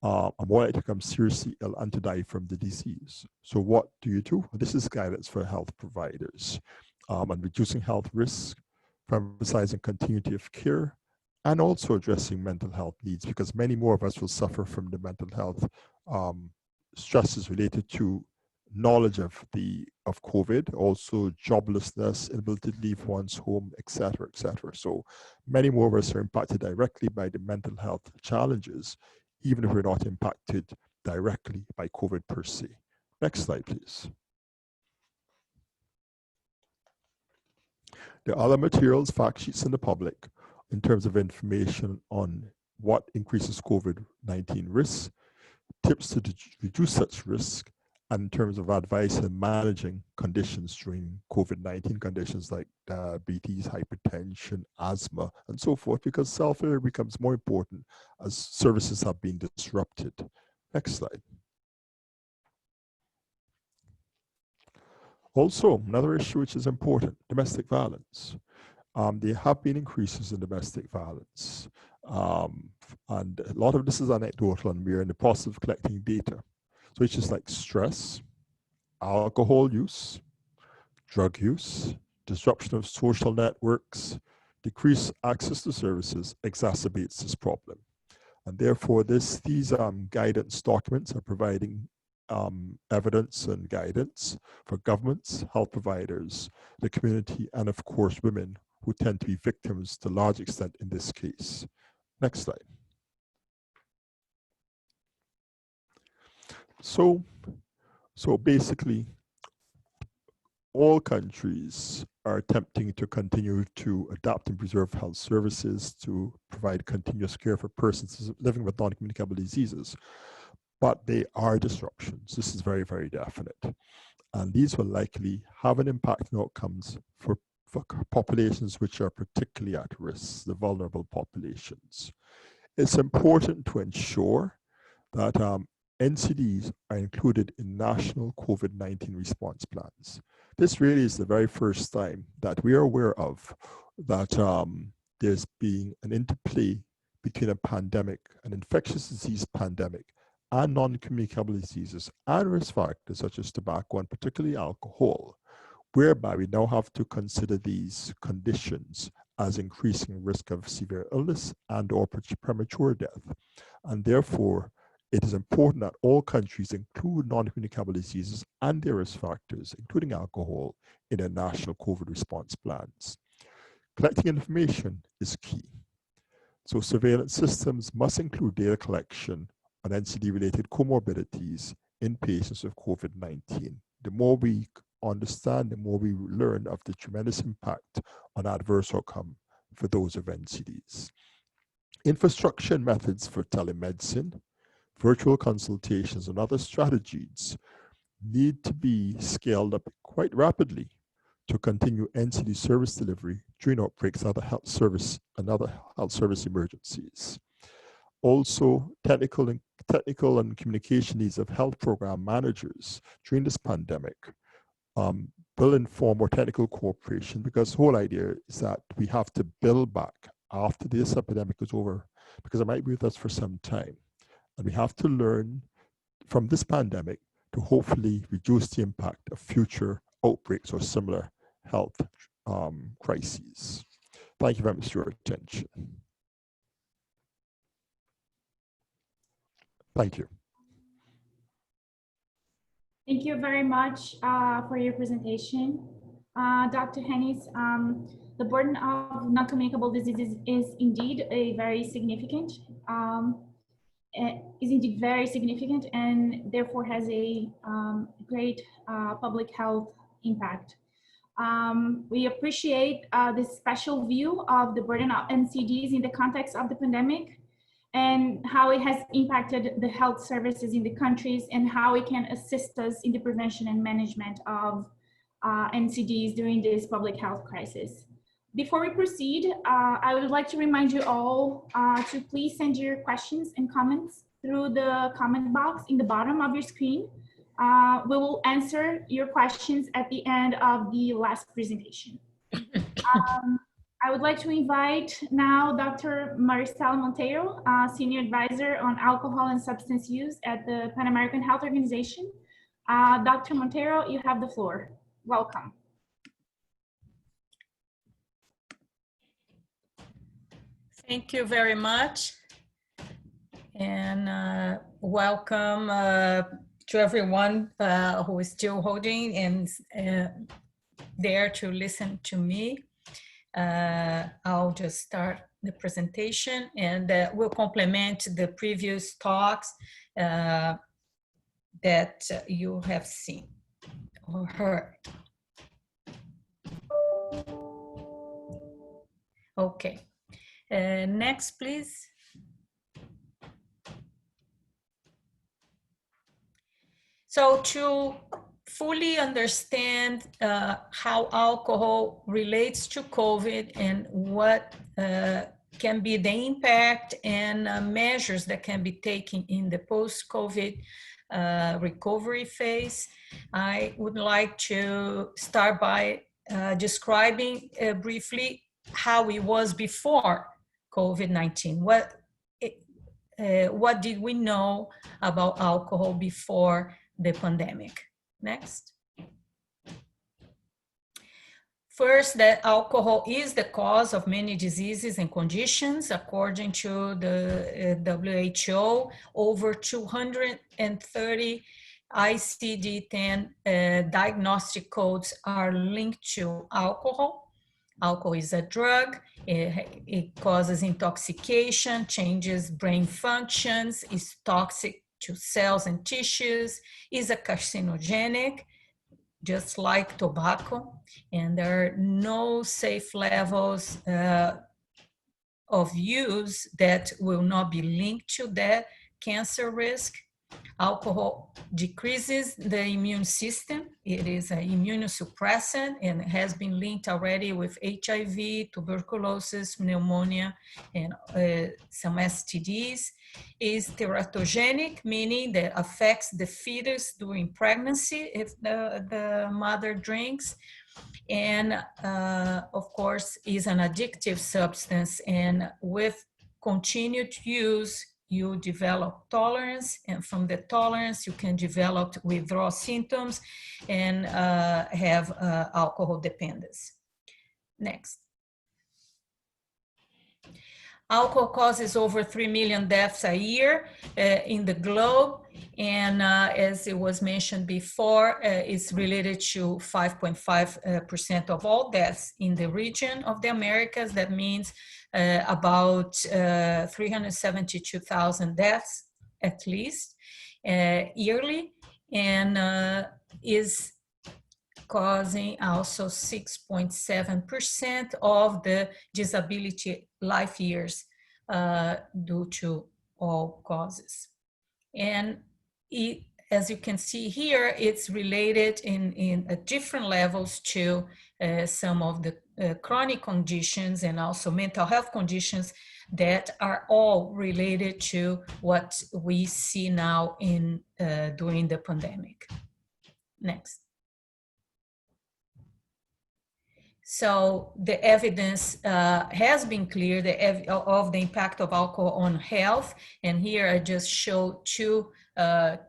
Speaker 7: are more likely to become seriously ill and to die from the disease. So what do? This is guidance for health providers on reducing health risks, emphasizing continuity of care, and also addressing mental health needs, because many more of us will suffer from the mental health stresses related to knowledge of COVID, also joblessness, inability to leave one's home, etc., etc. So many more of us are impacted directly by the mental health challenges, even if we're not impacted directly by COVID per se. Next slide, please. There are other materials, fact sheets in the public, in terms of information on what increases COVID-19 risks, tips to reduce such risk, and in terms of advice in managing conditions during COVID-19 conditions like diabetes, hypertension, asthma, and so forth, because self-care becomes more important as services have been disrupted. Next slide. Also, another issue which is important, domestic violence. There have been increases in domestic violence. And a lot of this is anecdotal, and we're in the process of collecting data. So it's just like stress, alcohol use, drug use, disruption of social networks, decreased access to services exacerbates this problem. And therefore, these guidance documents are providing evidence and guidance for governments, health providers, the community, and of course, women who tend to be victims to a large extent in this case. Next slide. So basically, all countries are attempting to continue to adapt and preserve health services to provide continuous care for persons living with non-communicable diseases. But they are disruptions. This is very, very definite. And these will likely have an impact on outcomes for populations which are particularly at risk, the vulnerable populations. It's important to ensure that NCDs are included in national COVID-19 response plans. This really is the very first time that we are aware of that there's being an interplay between a pandemic, an infectious disease pandemic, and non-communicable diseases and risk factors such as tobacco and particularly alcohol, whereby we now have to consider these conditions as increasing risk of severe illness and or premature death. And therefore, it is important that all countries include non-communicable diseases and their risk factors, including alcohol, in their national COVID response plans. Collecting information is key. So surveillance systems must include data collection on NCD-related comorbidities in patients with COVID-19. The more we understand, the more we learn of the tremendous impact on adverse outcome for those of NCDs. Infrastructure and methods for telemedicine, virtual consultations, and other strategies need to be scaled up quite rapidly to continue NCD service delivery during outbreaks and other health service emergencies. Also, technical and communication needs of health program managers during this pandemic will inform more technical cooperation, because the whole idea is that we have to build back after this epidemic is over, because it might be with us for some time. And we have to learn from this pandemic to hopefully reduce the impact of future outbreaks or similar health crises. Thank you very much for your attention. Thank you.
Speaker 1: Thank you very much for your presentation. Dr. Hennis, the burden of non-communicable diseases is indeed very significant, and therefore has a great public health impact. We appreciate this special view of the burden of NCDs in the context of the pandemic, and how it has impacted the health services in the countries, and how it can assist us in the prevention and management of NCDs during this public health crisis. Before we proceed, I would like to remind you all to please send your questions and comments through the comment box in the bottom of your screen. We will answer your questions at the end of the last presentation. I would like to invite now Dr. Maricela Monteiro, Senior Advisor on Alcohol and Substance Use at the Pan American Health Organization. Dr. Monteiro, you have the floor. Welcome.
Speaker 8: Thank you very much. And welcome to everyone who is still holding and there to listen to me. I'll just start the presentation and we'll complement the previous talks that you have seen or heard. Okay, next please. So to fully understand how alcohol relates to COVID and what can be the impact and measures that can be taken in the post-COVID recovery phase, I would like to start by describing briefly how it was before COVID-19. What did we know about alcohol before the pandemic? Next. First, that alcohol is the cause of many diseases and conditions. According to the WHO, over 230 ICD-10 diagnostic codes are linked to alcohol. Alcohol is a drug. It causes intoxication, changes brain functions, is toxic to cells and tissues, is a carcinogenic, just like tobacco, and there are no safe levels of use that will not be linked to that cancer risk. Alcohol decreases the immune system. It is an immunosuppressant and has been linked already with HIV, tuberculosis, pneumonia, and some STDs. Is teratogenic, meaning that affects the fetus during pregnancy if the mother drinks. And of course, is an addictive substance. And with continued use, you develop tolerance, and from the tolerance, you can develop withdrawal symptoms and have alcohol dependence. Next. Alcohol causes over 3 million deaths a year in the globe. And as it was mentioned before, it's related to 5.5% of all deaths in the region of the Americas. That means about 372,000 deaths at least yearly, and is causing also 6.7% of the disability life years due to all causes. And as you can see here, it's related in different levels to some of the chronic conditions and also mental health conditions that are all related to what we see now in during the pandemic. Next. So the evidence has been clear of the impact of alcohol on health. And here I just show two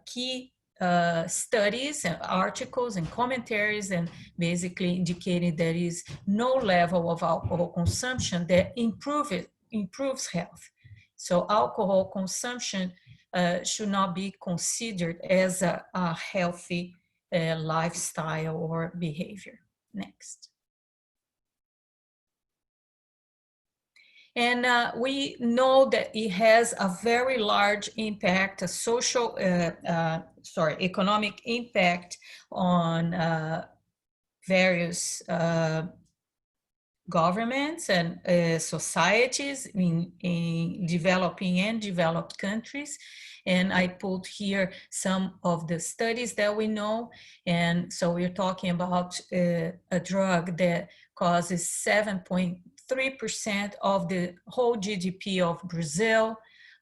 Speaker 8: key studies and articles and commentaries, and basically indicating there is no level of alcohol consumption that improves health. So alcohol consumption should not be considered as a healthy lifestyle or behavior. Next. And we know that it has a very large impact, a social, economic impact on various governments and societies in developing and developed countries. And I put here some of the studies that we know. And so we're talking about a drug that causes 7.3% of the whole GDP of Brazil,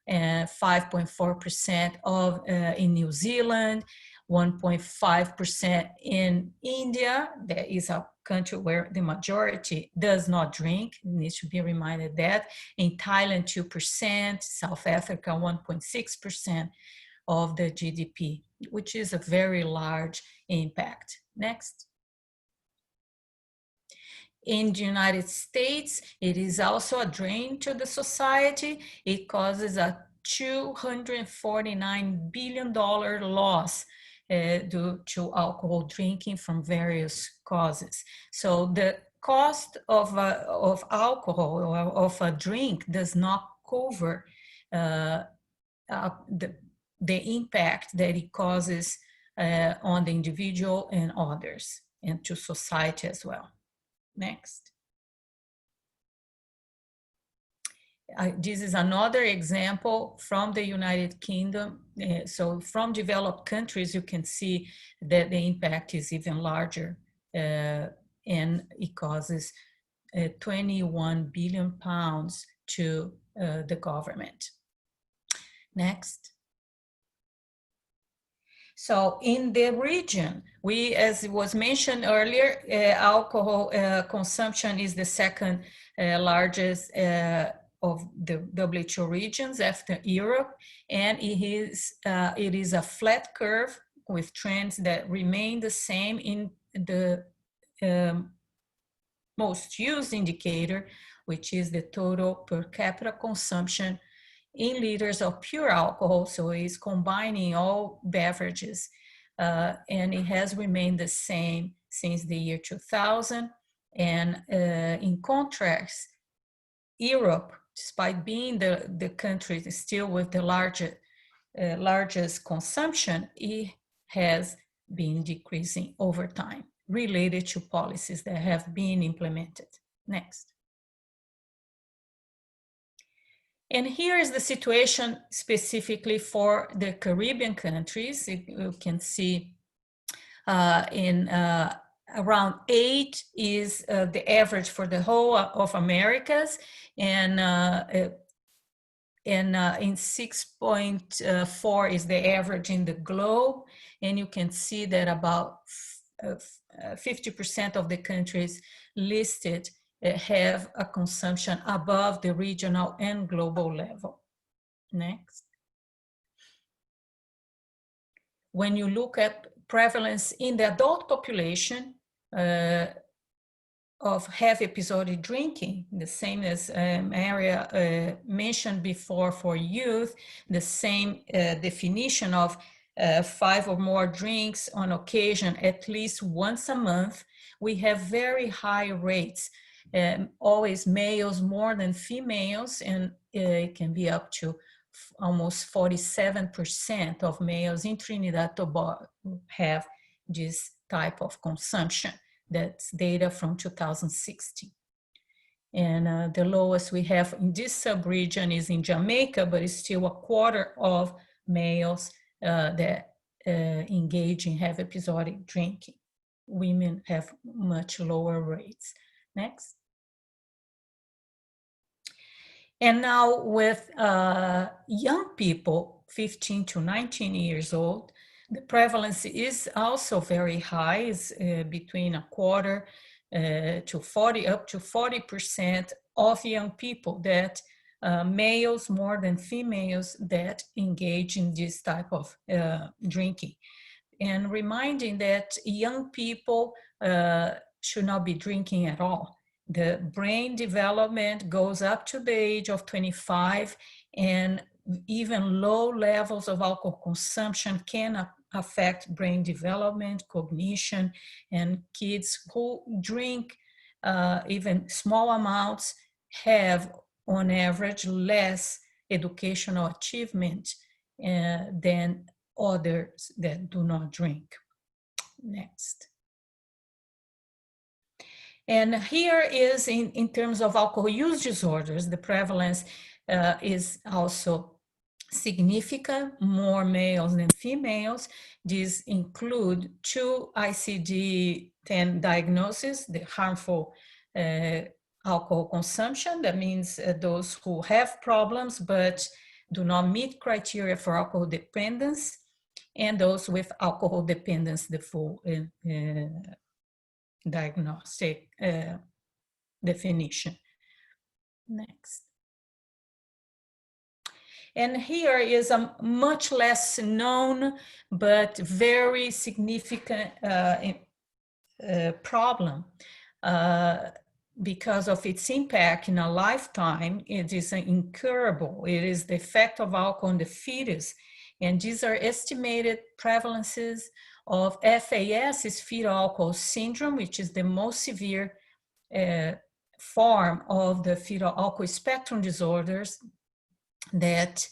Speaker 8: and 5.4% of in New Zealand, 1.5% in India. That is a country where the majority does not drink. It needs to be reminded that. In Thailand, 2%, South Africa, 1.6% of the GDP, which is a very large impact. Next. In the United States, it is also a drain to the society. It causes a $249 billion loss due to alcohol drinking from various causes. So the cost of alcohol or of a drink does not cover the impact that it causes on the individual and others, and to society as well. Next. This is another example from the United Kingdom. So from developed countries, you can see that the impact is even larger, and it causes 21 billion pounds to the government. Next. So in the region, we, as was mentioned earlier, alcohol consumption is the second largest of the WHO regions after Europe, and it is a flat curve with trends that remain the same in the most used indicator, which is the total per capita consumption in liters of pure alcohol. So it's combining all beverages, and it has remained the same since the year 2000. And in contrast, Europe, despite being the country still with the largest consumption, it has been decreasing over time related to policies that have been implemented. Next. And here is the situation specifically for the Caribbean countries. You can see around 8 is the average for the whole of Americas, and in 6.4 is the average in the globe. And you can see that about 50% of the countries listed have a consumption above the regional and global level. Next. When you look at prevalence in the adult population of heavy episodic drinking, the same as Maria mentioned before for youth, the same definition of 5 or more drinks on occasion at least once a month, we have very high rates. Always males more than females, and it can be up to almost 47% of males in Trinidad and Tobago have this type of consumption. That's data from 2016. And the lowest we have in this sub-region is in Jamaica, but it's still a quarter of males that engage in heavy episodic drinking. Women have much lower rates. Next. And now with young people, 15 to 19 years old, the prevalence is also very high. It's between a quarter to 40, up to 40% of young people that males more than females that engage in this type of drinking. And reminding that young people should not be drinking at all. The brain development goes up to the age of 25, and even low levels of alcohol consumption can affect brain development, cognition, and kids who drink even small amounts have, on average, less educational achievement than others that do not drink. Next. And here is, in terms of alcohol use disorders, the prevalence is also significant, more males than females. These include 2 ICD-10 diagnoses, the harmful alcohol consumption. That means those who have problems but do not meet criteria for alcohol dependence, and those with alcohol dependence, the full diagnostic definition. Next. And here is a much less known but very significant problem. Because of its impact in a lifetime, it is incurable. It is the effect of alcohol on the fetus. And these are estimated prevalences of FAS, is fetal alcohol syndrome, which is the most severe form of the fetal alcohol spectrum disorders that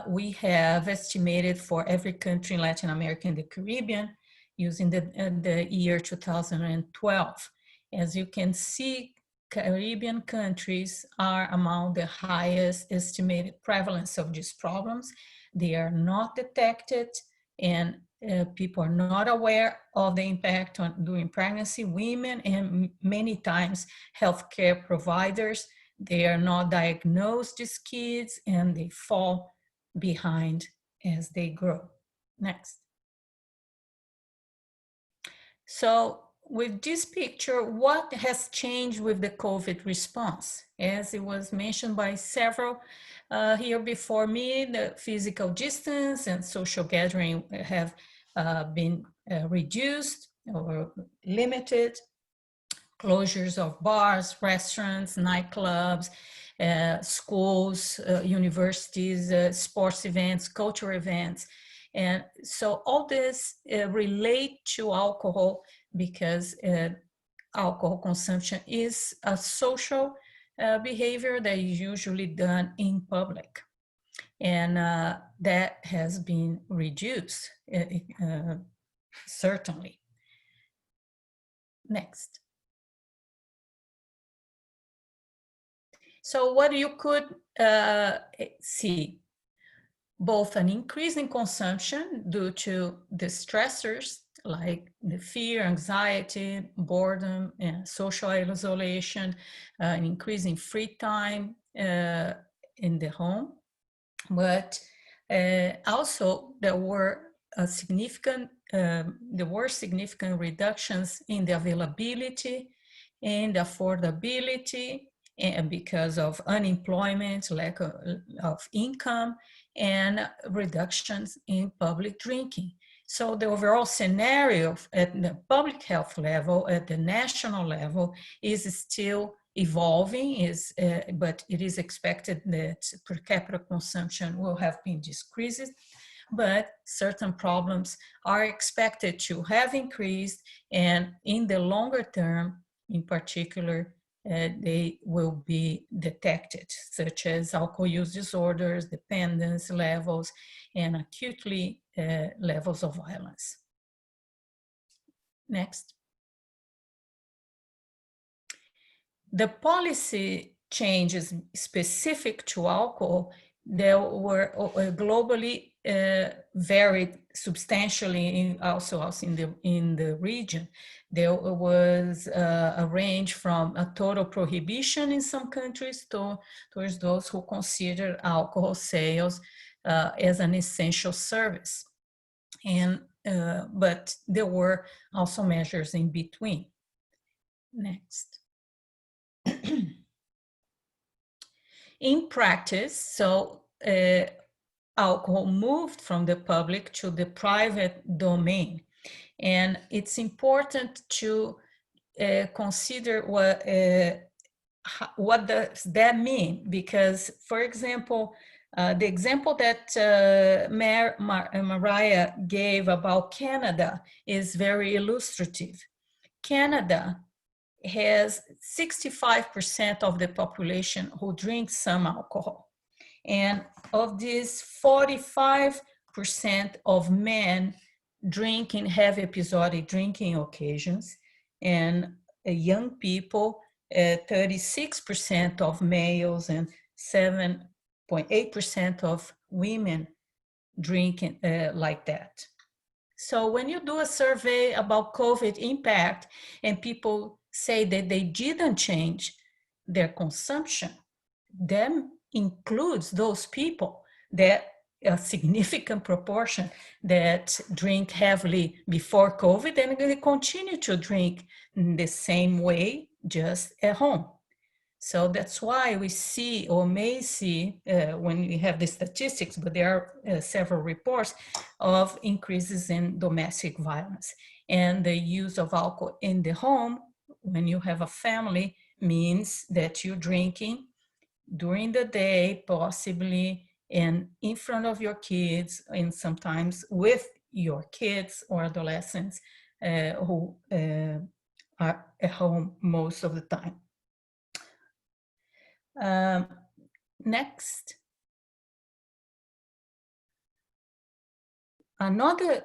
Speaker 8: we have estimated for every country in Latin America and the Caribbean using the year 2012. As you can see, Caribbean countries are among the highest estimated prevalence of these problems. They are not detected, and people are not aware of the impact on during pregnancy. Women and many times healthcare providers, they are not diagnosed, these kids, and they fall behind as they grow. Next. So with this picture, what has changed with the COVID response? As it was mentioned by several here before me, the physical distance and social gathering have been reduced or limited. Closures of bars, restaurants, nightclubs, schools, universities, sports events, cultural events. And so all this relate to alcohol because alcohol consumption is a social behavior that is usually done in public. And that has been reduced, certainly. Next. So what you could see, both an increase in consumption due to the stressors like the fear, anxiety, boredom, and social isolation, an increase in free time in the home. But also there were significant reductions in the availability and affordability, and because of unemployment, lack of income, and reductions in public drinking. So the overall scenario at the public health level, at the national level, is still evolving, but it is expected that per capita consumption will have been decreased, but certain problems are expected to have increased, and in the longer term, in particular, they will be detected, such as alcohol use disorders, dependence levels, and acutely levels of violence. Next. The policy changes specific to alcohol, there were globally varied substantially also in the region. There was a range from a total prohibition in some countries towards those who consider alcohol sales as an essential service. And but there were also measures in between. Next. In practice, so alcohol moved from the public to the private domain. And it's important to consider what does that mean? Because, for example, the example that Mariah gave about Canada is very illustrative. Canada has 65% of the population who drinks some alcohol. And of these, 45% of men drink and have episodic drinking occasions. And young people, 36% of males and 7.8% of women drink like that. So when you do a survey about COVID impact and people say that they didn't change their consumption, that includes those people that a significant proportion that drink heavily before COVID, and they continue to drink in the same way, just at home. So that's why we see or may see when we have the statistics, but there are several reports of increases in domestic violence. And the use of alcohol in the home, when you have a family, means that you're drinking during the day, possibly, and in front of your kids, and sometimes with your kids or adolescents who are at home most of the time. Next. Another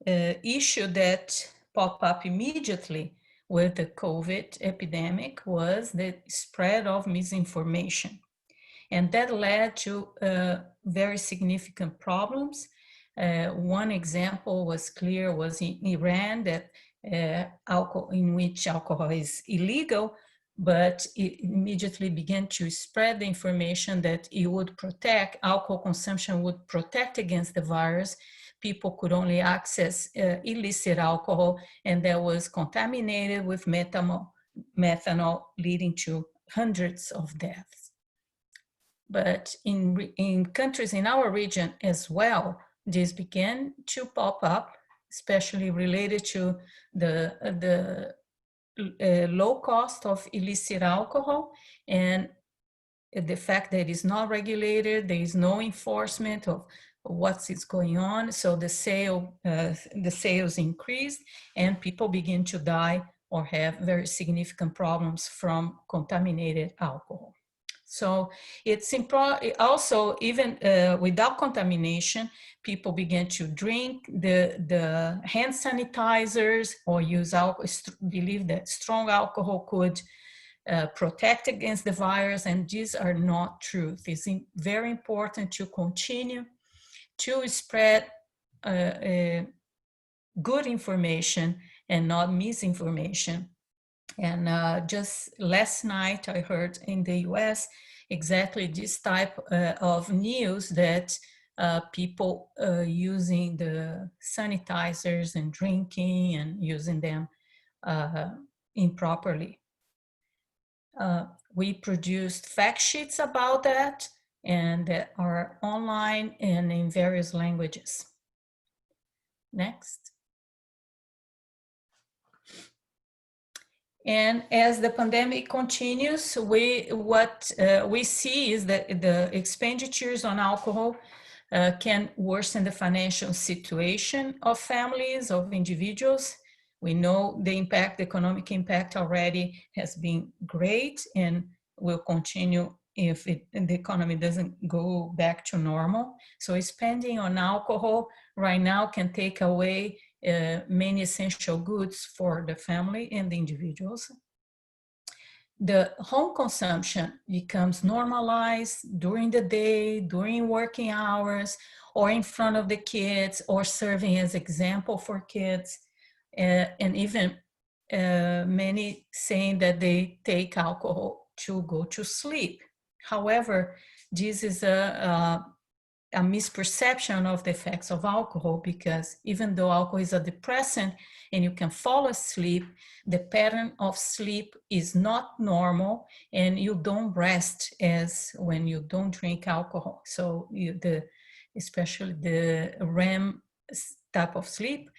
Speaker 8: issue that popped up immediately with the COVID epidemic was the spread of misinformation. And that led to very significant problems. One example was in Iran, that in which alcohol is illegal, but it immediately began to spread the information that it would protect, alcohol consumption would protect against the virus. People could only access illicit alcohol, and that was contaminated with methanol, leading to hundreds of deaths. But in countries in our region as well, this began to pop up, especially related to the low cost of illicit alcohol and the fact that it is not regulated, there is no enforcement of what is going on. So the sales increased and people begin to die or have very significant problems from contaminated alcohol. So it's important also, even without contamination, people begin to drink the hand sanitizers or use alcohol, believe that strong alcohol could protect against the virus, and these are not true. It's very important to continue to spread good information and not misinformation. And just last night, I heard in the US exactly this type of news that people using the sanitizers and drinking and using them improperly. We produced fact sheets about that, and that are online and in various languages. Next. And as the pandemic continues, what we see is that the expenditures on alcohol can worsen the financial situation of families, of individuals. We know the impact, the economic impact already has been great and will continue if the economy doesn't go back to normal. So spending on alcohol right now can take away many essential goods for the family and the individuals. The home consumption becomes normalized during the day, during working hours, or in front of the kids, or serving as example for kids. And even many saying that they take alcohol to go to sleep. However, this is a misperception of the effects of alcohol, because even though alcohol is a depressant and you can fall asleep, the pattern of sleep is not normal and you don't rest as when you don't drink alcohol. So especially the REM type of sleep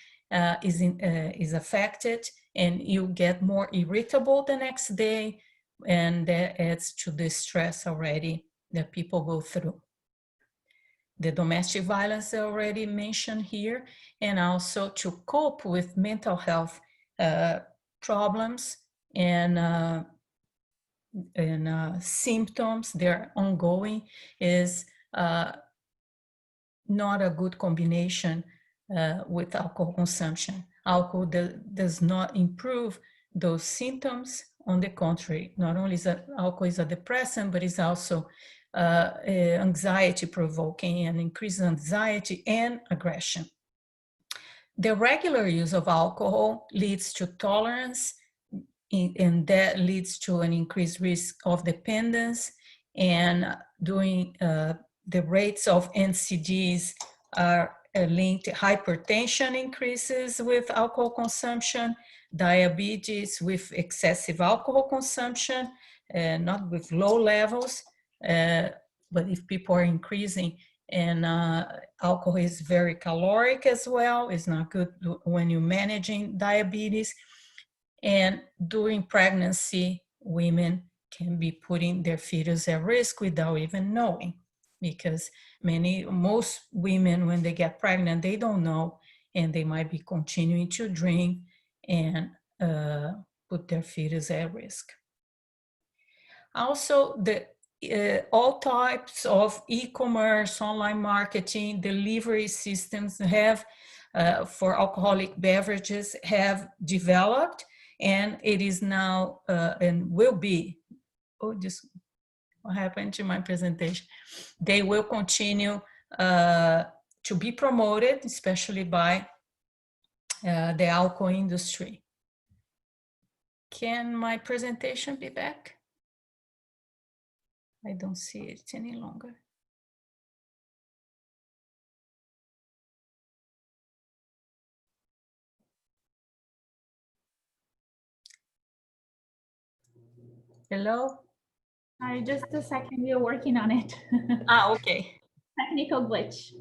Speaker 8: is affected, and you get more irritable the next day, and that adds to the stress already that people go through. The domestic violence already mentioned here, and also to cope with mental health problems and symptoms, they're ongoing, is not a good combination with alcohol consumption. Alcohol does not improve those symptoms. On the contrary, not only is alcohol is a depressant, but it's also anxiety provoking and increases anxiety and aggression. The regular use of alcohol leads to tolerance, and that leads to an increased risk of dependence and doing the rates of NCDs are linked to hypertension increases with alcohol consumption, diabetes with excessive alcohol consumption, not with low levels, but if people are increasing, and alcohol is very caloric as well, it's not good when you're managing diabetes. And during pregnancy, women can be putting their fetus at risk without even knowing, because most women, when they get pregnant, they don't know, and they might be continuing to drink and put their fetus at risk. Also, all types of e-commerce, online marketing, delivery systems have for alcoholic beverages have developed, and it is now and will be, what happened to my presentation? They will continue to be promoted, especially by the alcohol industry. Can my presentation be back? I don't see it any longer. Hello?
Speaker 1: Sorry, just a second, we're working on it.
Speaker 8: Okay.
Speaker 1: Technical glitch.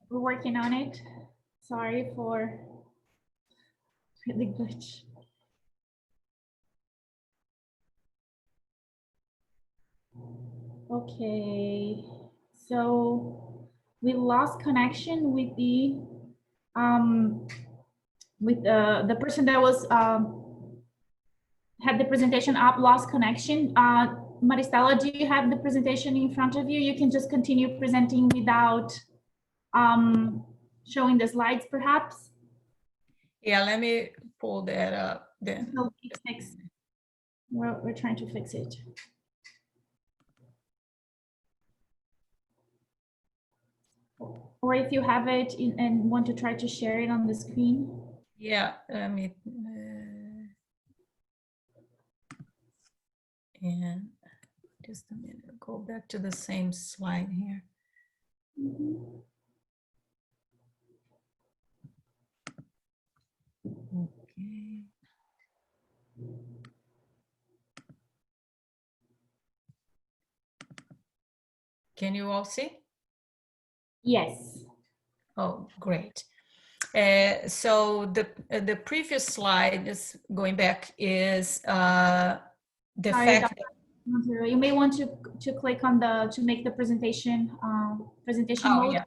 Speaker 1: We're working on it. Sorry for the glitch. Okay, so we lost connection with the person that was had the presentation up, lost connection. Maristela, do you have the presentation in front of you? You can just continue presenting without showing the slides, perhaps.
Speaker 8: Yeah, let me pull that up then.
Speaker 1: So we're trying to fix it. Or if you have it and want to try to share it on the screen.
Speaker 8: Yeah, let me, and just a minute, go back to the same slide here. Okay. Can you all see?
Speaker 1: Yes.
Speaker 8: Oh, great. So the previous slide is going back is the
Speaker 1: Sorry,
Speaker 8: fact
Speaker 1: Dr. Montero, you may want to click on to make the presentation mode.
Speaker 8: Yeah.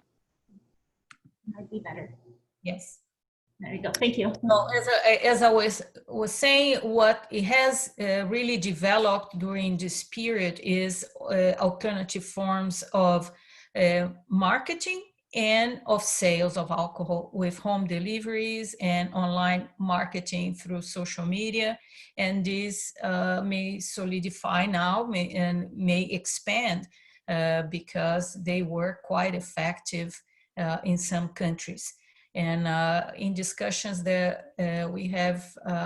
Speaker 1: Might be better.
Speaker 8: Yes.
Speaker 1: There you go. Thank you.
Speaker 8: Well, as I was saying, what it has really developed during this period is alternative forms of marketing and of sales of alcohol, with home deliveries and online marketing through social media. And this may solidify now and may expand because they were quite effective in some countries. And in discussions that we have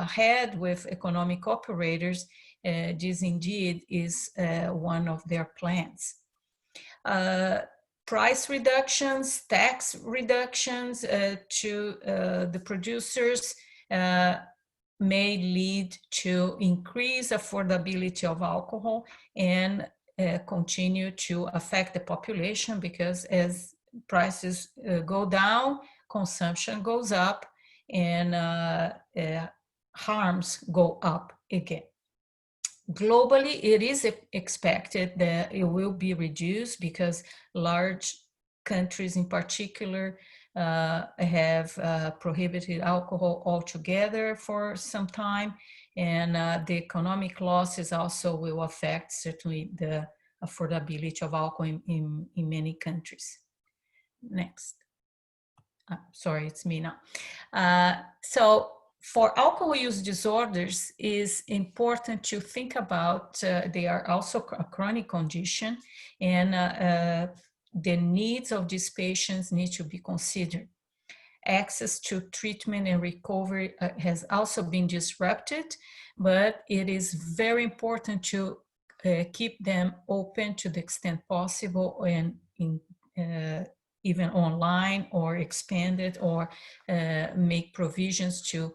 Speaker 8: had with economic operators, this indeed is one of their plans. Price reductions, tax reductions to the producers may lead to increased affordability of alcohol and continue to affect the population, because as prices go down, consumption goes up and harms go up again. Globally, it is expected that it will be reduced because large countries in particular have prohibited alcohol altogether for some time, and the economic losses also will affect certainly the affordability of alcohol in many countries. Next. sorry, it's me now. So for alcohol use disorders, is important to think about, they are also a chronic condition, and the needs of these patients need to be considered. Access to treatment and recovery has also been disrupted, but it is very important to keep them open to the extent possible, and even online, or expanded, or make provisions to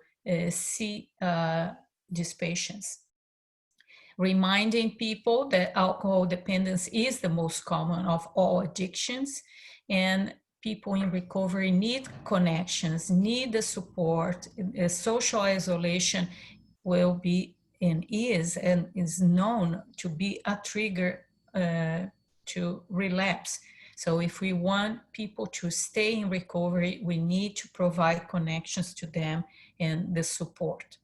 Speaker 8: see these patients. Reminding people that alcohol dependence is the most common of all addictions, and people in recovery need connections, need the support. Social isolation will be and is known to be a trigger to relapse. So if we want people to stay in recovery, we need to provide connections to them and the support.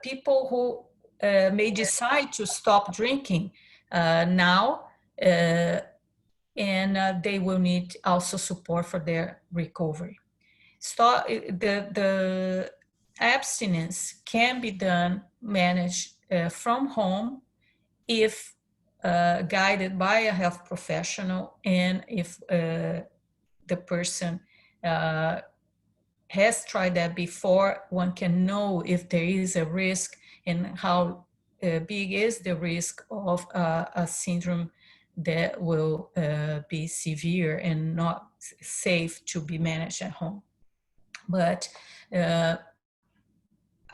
Speaker 8: People who may decide to stop drinking now, and they will need also support for their recovery. The abstinence can be managed from home if guided by a health professional, and if the person has tried that before, one can know if there is a risk and how big is the risk of a syndrome that will be severe and not safe to be managed at home. But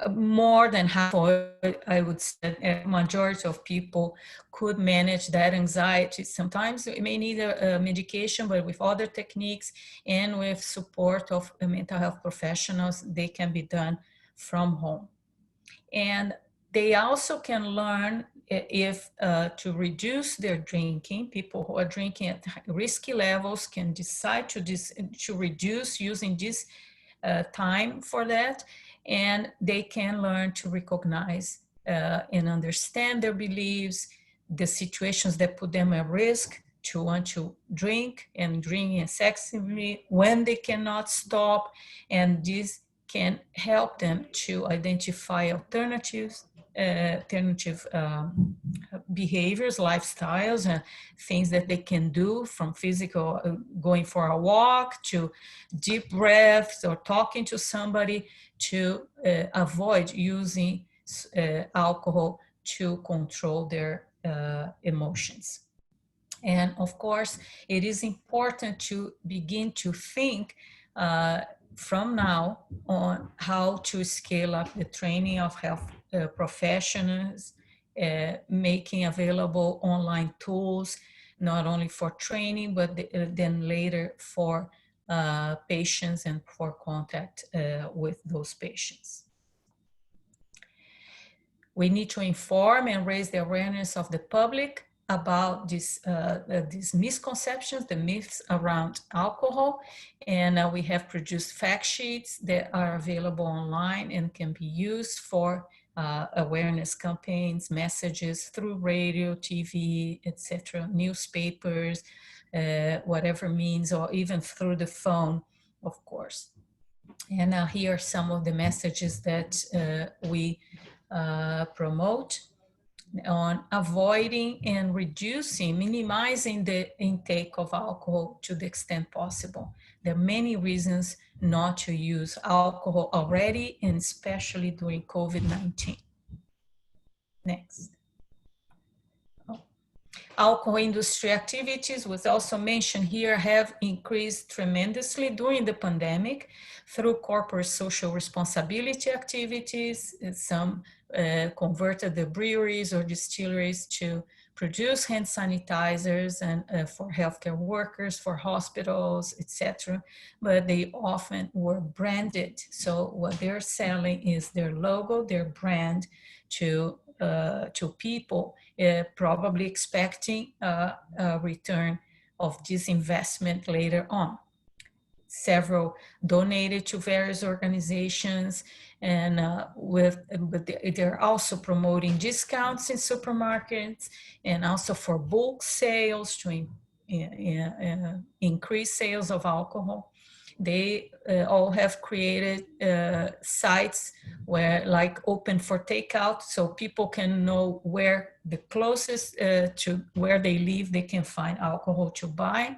Speaker 8: more than half, I would say, a majority of people could manage that anxiety. Sometimes it may need a medication, but with other techniques and with support of mental health professionals, they can be done from home. And they also can learn if to reduce their drinking. People who are drinking at risky levels can decide to reduce using this time for that, and they can learn to recognize and understand their beliefs, the situations that put them at risk to want to drink and drink excessively when they cannot stop, and this can help them to identify alternative behaviors, lifestyles, and things that they can do, from physical, going for a walk, to deep breaths, or talking to somebody, to avoid using alcohol to control their emotions. And of course, it is important to begin to think from now on how to scale up the training of health professionals, making available online tools, not only for training, but then later for patients and for contact with those patients. We need to inform and raise the awareness of the public about these misconceptions, the myths around alcohol. And we have produced fact sheets that are available online and can be used for awareness campaigns, messages through radio, TV, etc., newspapers, whatever means, or even through the phone, of course. And here are some of the messages that we promote on avoiding and reducing, minimizing the intake of alcohol to the extent possible. There are many reasons not to use alcohol already, and especially during COVID-19. Next. Alcohol industry activities was also mentioned here, have increased tremendously during the pandemic through corporate social responsibility activities. Some converted the breweries or distilleries to produce hand sanitizers and for healthcare workers, for hospitals, etc. But they often were branded. So what they're selling is their logo, their brand to people, probably expecting a return of this investment later on. Several donated to various organizations, and but they're also promoting discounts in supermarkets, and also for bulk sales to increase sales of alcohol. They all have created sites where like open for takeout, so people can know where the closest to where they live, they can find alcohol to buy.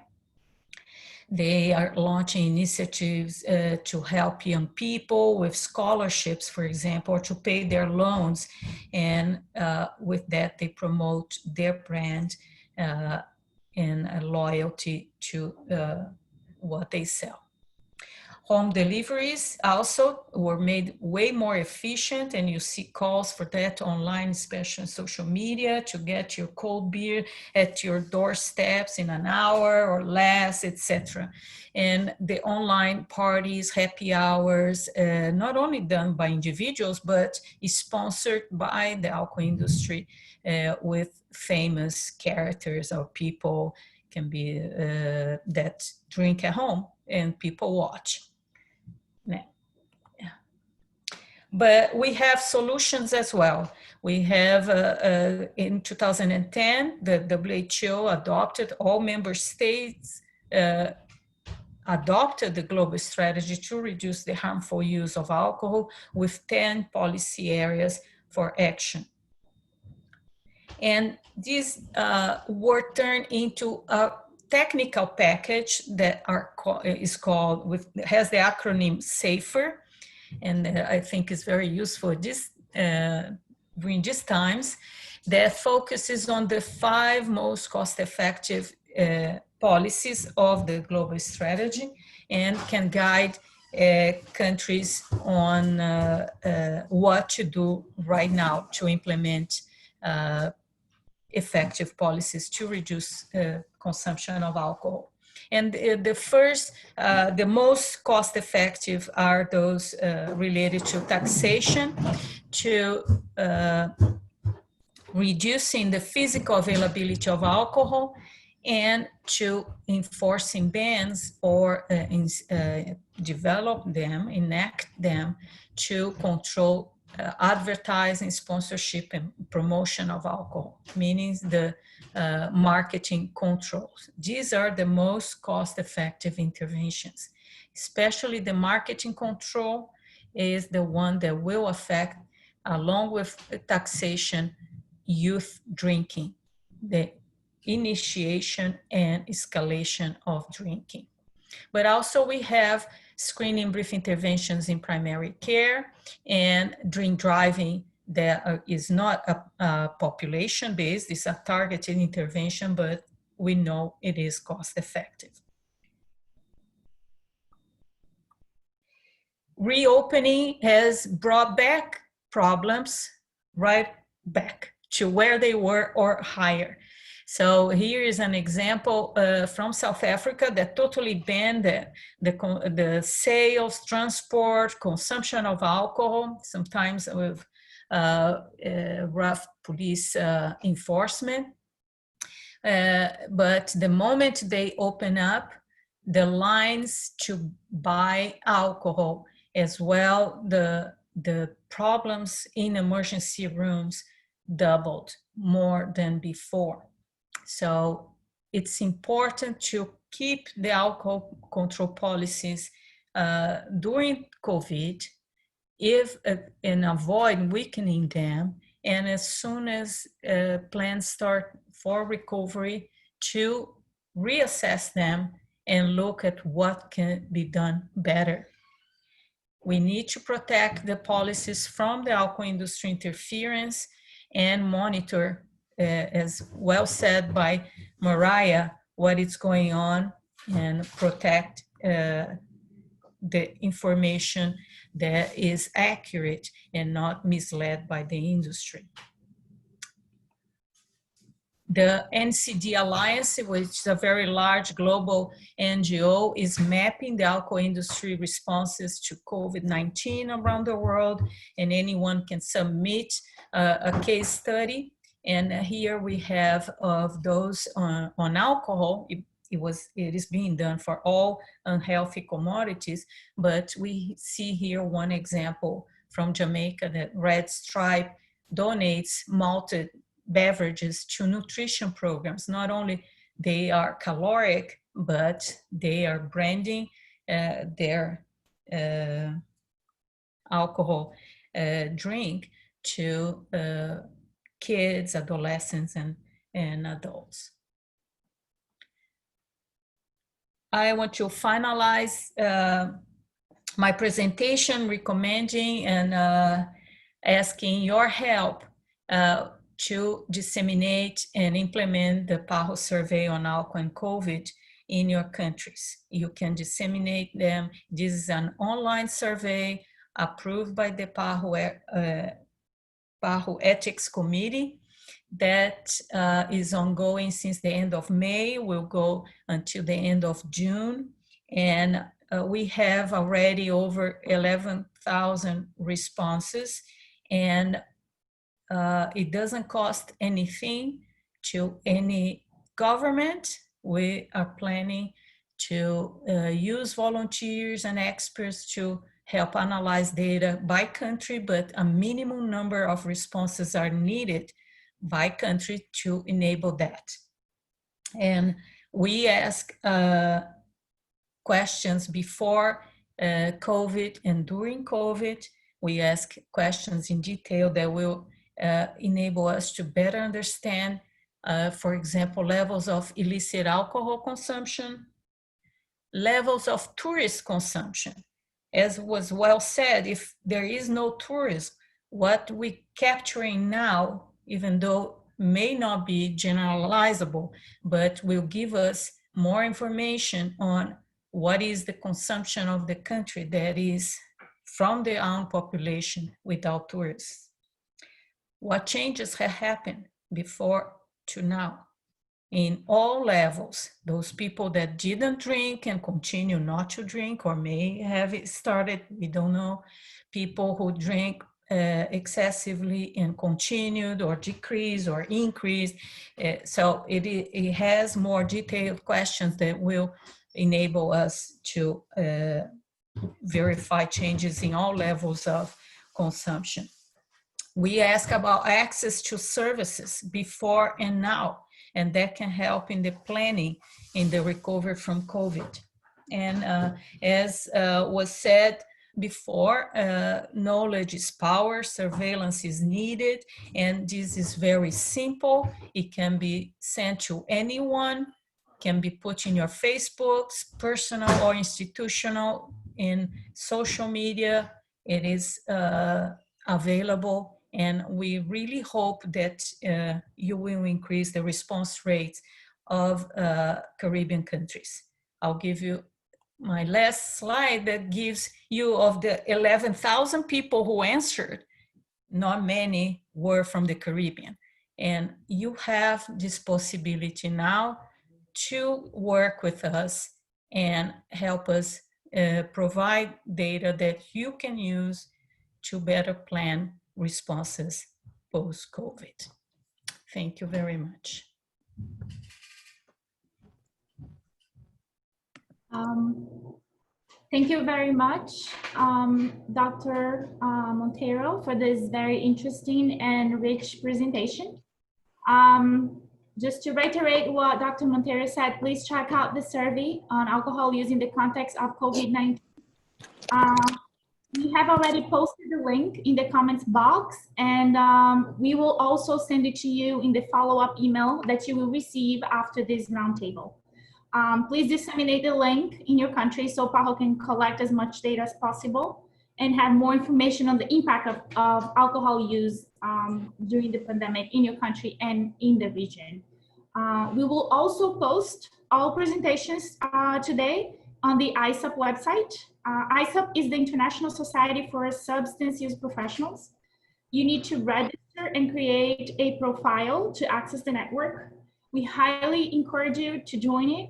Speaker 8: They are launching initiatives to help young people with scholarships, for example, or to pay their loans. And with that, they promote their brand and loyalty to what they sell. Home deliveries also were made way more efficient, and you see calls for that online, especially on social media, to get your cold beer at your doorsteps in an hour or less, etc. And the online parties, happy hours, not only done by individuals, but is sponsored by the alcohol industry with famous characters or people, can be that drink at home and people watch. But we have solutions as well. We have, in 2010, the WHO adopted, all member states adopted the global strategy to reduce the harmful use of alcohol with 10 policy areas for action. And these were turned into a technical package that has the acronym SAFER, and I think is very useful during these times, that focuses on the 5 most cost-effective policies of the global strategy and can guide countries on what to do right now to implement effective policies to reduce consumption of alcohol. And the most cost-effective are those related to taxation, to reducing the physical availability of alcohol, and to enforcing bans or develop them, enact them to control advertising, sponsorship, and promotion of alcohol, meaning the marketing controls. These are the most cost-effective interventions. Especially the marketing control is the one that will affect, along with taxation, youth drinking, the initiation and escalation of drinking. But also we have screening brief interventions in primary care and drink driving that is not a population-based, it's a targeted intervention, but we know it is cost-effective. Reopening has brought back problems right back to where they were or higher. So here is an example from South Africa that totally banned the sales, transport, consumption of alcohol, sometimes with rough police enforcement. But the moment they open up, the lines to buy alcohol, as well the problems in emergency rooms doubled more than before. So it's important to keep the alcohol control policies during COVID and avoid weakening them. And as soon as plans start for recovery, to reassess them and look at what can be done better. We need to protect the policies from the alcohol industry interference and monitor, as well said by Mariah, what is going on, and protect the information that is accurate and not misled by the industry. The NCD Alliance, which is a very large global NGO, is mapping the alcohol industry responses to COVID-19 around the world, and anyone can submit a case study. And here we have of those on alcohol. It is being done for all unhealthy commodities, but we see here one example from Jamaica that Red Stripe donates malted beverages to nutrition programs, not only They are caloric, but they are branding their alcohol drink to kids, adolescents, and adults. I want to finalize my presentation recommending and asking your help to disseminate and implement the PAHO survey on alcohol and COVID in your countries. You can disseminate them. This is an online survey approved by the PAHO Ethics Committee that is ongoing since the end of May, will go until the end of June. And we have already over 11,000 responses, and it doesn't cost anything to any government. We are planning to use volunteers and experts to help analyze data by country, but a minimum number of responses are needed by country to enable that. And we ask questions before COVID and during COVID. We ask questions in detail that will enable us to better understand, for example, levels of illicit alcohol consumption, levels of tourist consumption. As was well said, if there is no tourism, what we're capturing now, even though may not be generalizable, but will give us more information on what is the consumption of the country that is from the own population without tourists. What changes have happened before to now in all levels? Those people that didn't drink and continue not to drink, or may have it started, we don't know. People who drink excessively and continued, or decreased or increased. So it has more detailed questions that will enable us to verify changes in all levels of consumption. We ask about access to services before and now, and that can help in the planning in the recovery from COVID. And as was said before, knowledge is power, surveillance is needed, and this is very simple. It can be sent to anyone, can be put in your Facebooks, personal or institutional, in social media. It is available, and we really hope that you will increase the response rates of Caribbean countries. I'll give you my last slide that gives you of the 11,000 people who answered, not many were from the Caribbean. And you have this possibility now to work with us and help us provide data that you can use to better plan responses post-COVID. Thank you very much.
Speaker 1: Thank you very much, Dr. Montero, for this very interesting and rich presentation. Just to reiterate what Dr. Montero said, please check out the survey on alcohol use in the context of COVID-19. We have already posted the link in the comments box, and we will also send it to you in the follow-up email that you will receive after this roundtable. Please disseminate the link in your country so PAHO can collect as much data as possible and have more information on the impact of alcohol use during the pandemic in your country and in the region. We will also post all presentations today on the ISUP website. ISUP is the International Society for Substance Use Professionals. You need to register and create a profile to access the network. We highly encourage you to join it.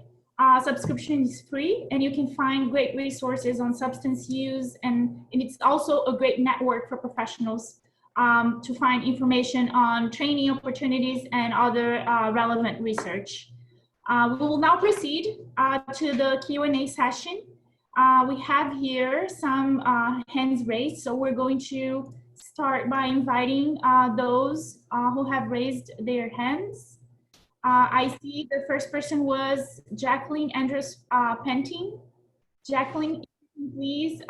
Speaker 1: Subscription is free, and you can find great resources on substance use, and it's also a great network for professionals to find information on training opportunities and other relevant research. We will now proceed to the Q&A session. We have here some hands raised, so we're going to start by inviting those who have raised their hands. I see the first person was Jacqueline Andres Penting. Jacqueline, please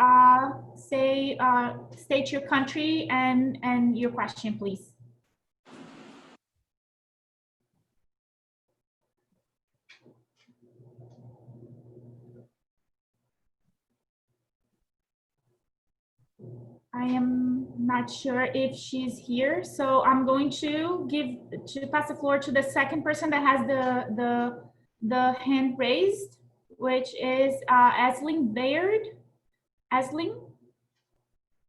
Speaker 1: state your country and your question, please. I am not sure if she's here, so I'm going to pass the floor to the second person that has the hand raised, which is Aisling Baird. Aisling,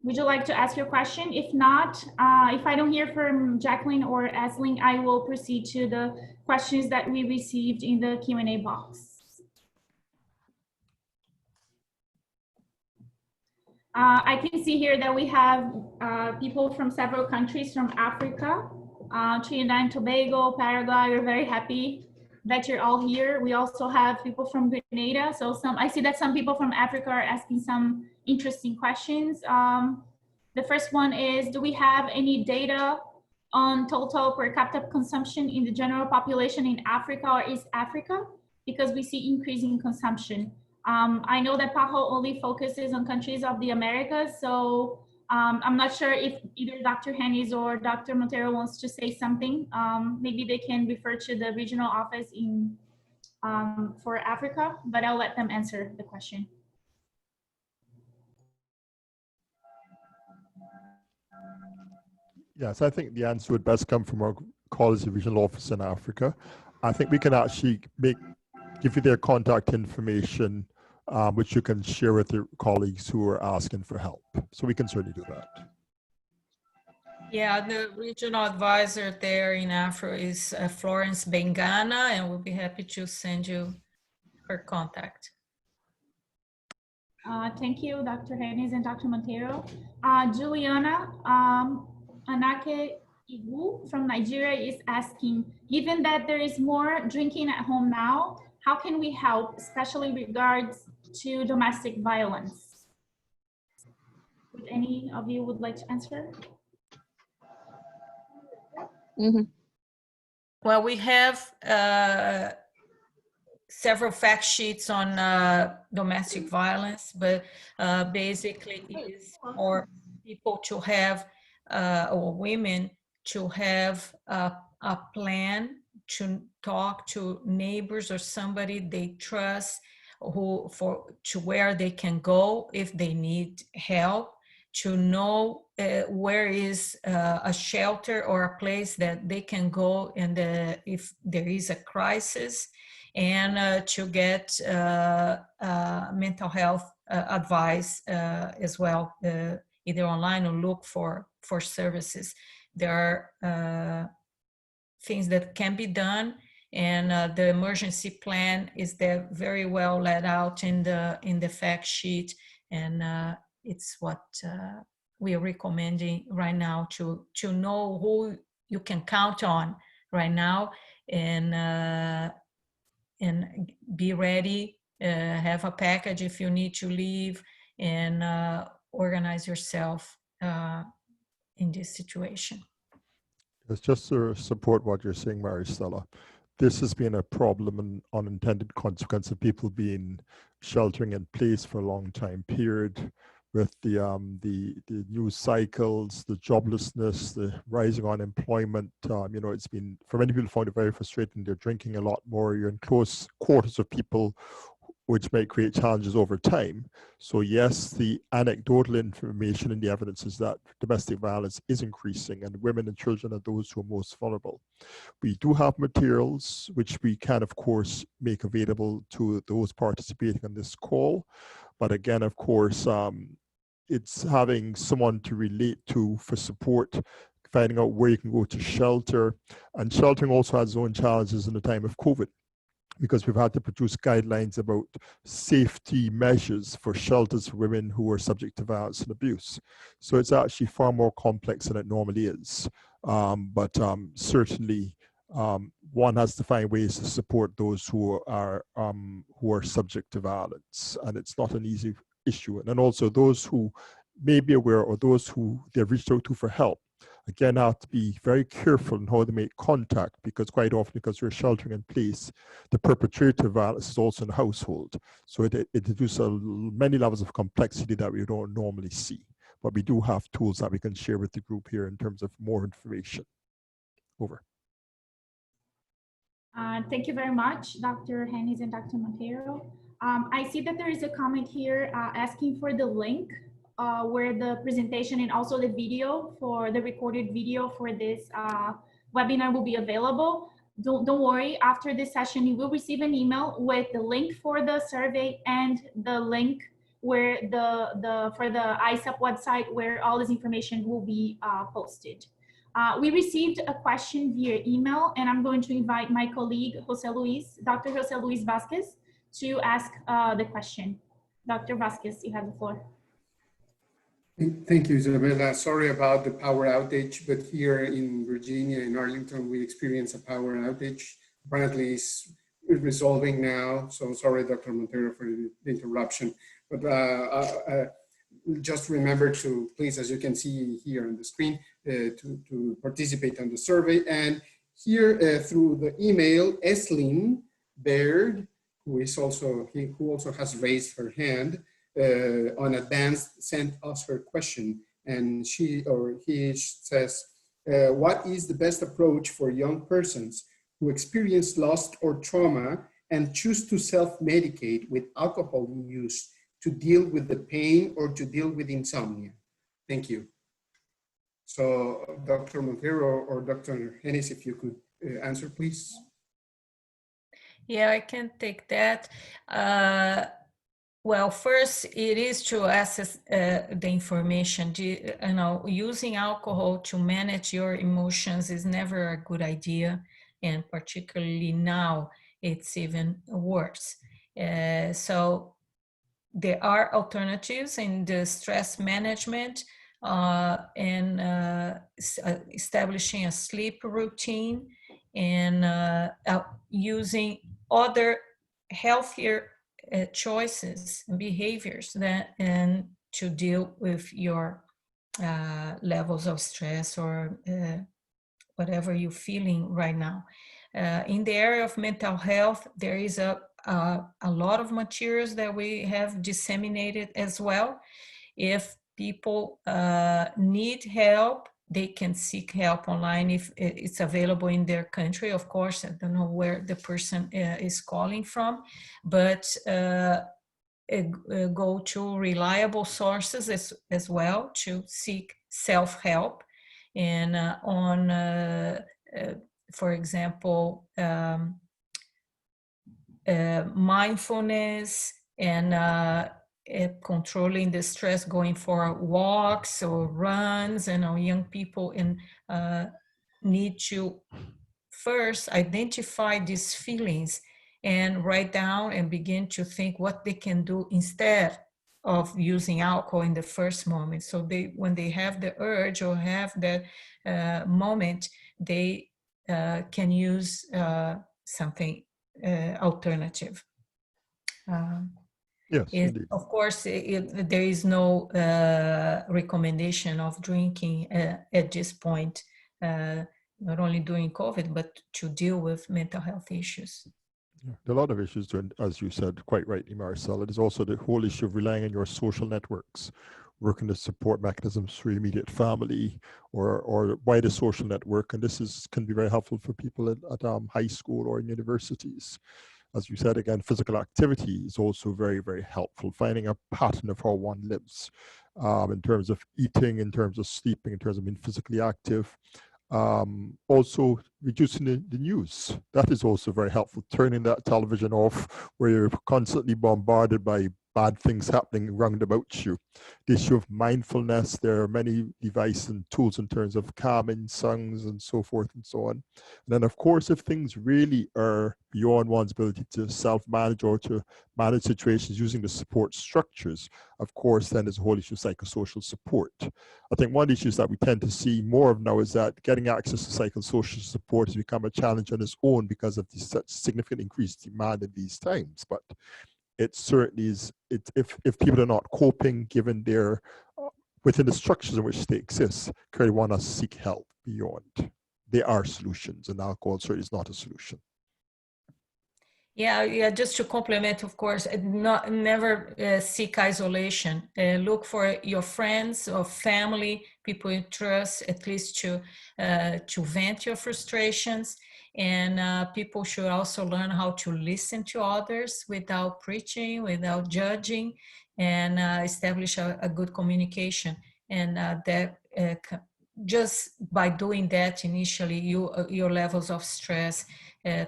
Speaker 1: would you like to ask your question? If not, if I don't hear from Jacqueline or Aisling, I will proceed to the questions that we received in the Q&A box. I can see here that we have people from several countries from Africa, Trinidad and Tobago, Paraguay. We're very happy that you're all here. We also have people from Grenada. So I see that some people from Africa are asking some interesting questions. The first one is, do we have any data on total per capita consumption in the general population in Africa or East Africa? Because we see increasing consumption. I know that PAHO only focuses on countries of the Americas, so I'm not sure if either Dr. Hennis or Dr. Montero wants to say something. Maybe they can refer to the regional office in for Africa, but I'll let them answer the question.
Speaker 7: Yes, I think the answer would best come from our colleagues, regional office in Africa. I think we can actually give you their contact information, which you can share with your colleagues who are asking for help. So we can certainly do that.
Speaker 8: Yeah, the regional advisor there in Afro is Florence Bengana, and we'll be happy to send you her contact.
Speaker 1: Thank you, Dr. Hennis and Dr. Montero. Juliana Anake Igu from Nigeria is asking, given that there is more drinking at home now, how can we help, especially regards to domestic violence? Would any of you would like to answer?
Speaker 8: Mm-hmm. Well, we have several fact sheets on domestic violence, but basically it is for people to have, or women to have a plan to talk to neighbors or somebody they trust to where they can go if they need help, to know where is a shelter or a place that they can go and if there is a crisis, and to get mental health advice as well, either online or look for services. There are things that can be done, and the emergency plan is there very well laid out in the fact sheet, and it's what we are recommending right now to know who you can count on right now, and be ready, have a package if you need to leave, and organize yourself in this situation.
Speaker 7: It's just to support what you're saying, Maristella. This has been a problem and unintended consequence of people being sheltering in place for a long time period, with the news cycles, the joblessness, the rising unemployment. You know, it's been, for many people, found it very frustrating. They're drinking a lot more. You're in close quarters of people, which may create challenges over time. So yes, the anecdotal information and the evidence is that domestic violence is increasing, and women and children are those who are most vulnerable. We do have materials which we can, of course, make available to those participating on this call. But again, of course, it's having someone to relate to for support, finding out where you can go to shelter. And sheltering also has its own challenges in the time of COVID, because we've had to produce guidelines about safety measures for shelters for women who are subject to violence and abuse. So it's actually far more complex than it normally is. But certainly, one has to find ways to support those who are subject to violence, and it's not an easy issue. And then also those who may be aware, or those who they've reached out to for help, Again, have to be very careful in how they make contact, because quite often, because you're sheltering in place, the perpetrator of violence is also in the household. So it introduces many levels of complexity that we don't normally see. But we do have tools that we can share with the group here in terms of more information. Over.
Speaker 1: Thank you very much, Dr. Hennis and Dr. Montero. I see that there is a comment here asking for the link where the presentation and also the video for the recorded video for this webinar will be available. Don't worry, after this session, you will receive an email with the link for the survey and the link where for the ISAP website where all this information will be posted. We received a question via email, and I'm going to invite my colleague, Dr. Jose Luis Vasquez, to ask the question. Dr. Vasquez, you have the floor.
Speaker 9: Thank you, Isabella. Sorry about the power outage, but here in Virginia, in Arlington, we experienced a power outage. Apparently it's resolving now. So sorry, Dr. Montero, for the interruption. But just remember to please, as you can see here on the screen, to participate on the survey. And here through the email, Eslyn Baird, who also has raised her hand on advance, sent us her question. And she or he says, what is the best approach for young persons who experience loss or trauma and choose to self-medicate with alcohol use to deal with the pain or to deal with insomnia? Thank you. So Dr. Montero or Dr. Hennis, if you could answer, please.
Speaker 8: Yeah, I can take that. Well, first, it is to access the information. Using alcohol to manage your emotions is never a good idea, and particularly now, it's even worse. So there are alternatives in the stress management and establishing a sleep routine and using other healthier choices and behaviors and to deal with your levels of stress or whatever you're feeling right now. In the area of mental health, there is a lot of materials that we have disseminated as well. If people need help, they can seek help online if it's available in their country. Of course, I don't know where the person is calling from, but go to reliable sources as well to seek self-help. And for example, mindfulness and controlling the stress, going for walks or runs, and young people need to first identify these feelings and write down and begin to think what they can do instead of using alcohol in the first moment. So when they have the urge or have that moment, they can use something alternative.
Speaker 7: Yes,
Speaker 8: of course, there is no recommendation of drinking at this point, not only during COVID, but to deal with mental health issues.
Speaker 7: Yeah, there are a lot of issues, as you said quite rightly, Marcel. It is also the whole issue of relying on your social networks, working the support mechanisms for your immediate family or wider social network. And this can be very helpful for people at high school or in universities. As you said, again, physical activity is also very, very helpful. Finding a pattern of how one lives in terms of eating, in terms of sleeping, in terms of being physically active. Also reducing the news. That is also very helpful. Turning that television off where you're constantly bombarded by bad things happening round about you. The issue of mindfulness, there are many devices and tools in terms of calming songs and so forth and so on. And then of course, if things really are beyond one's ability to self-manage or to manage situations using the support structures, of course, then there's a whole issue of psychosocial support. I think one of the issues that we tend to see more of now is that getting access to psychosocial support has become a challenge on its own because of the such significant increased demand in these times. But it certainly is, if people are not coping given their within the structures in which they exist, clearly want to seek help beyond. They are solutions, and alcohol certainly is not a solution.
Speaker 8: Yeah, just to complement, of course, never seek isolation. Look for your friends or family, people you trust, at least to vent your frustrations. And people should also learn how to listen to others without preaching, without judging, and establish a good communication. And just by doing that initially, your levels of stress,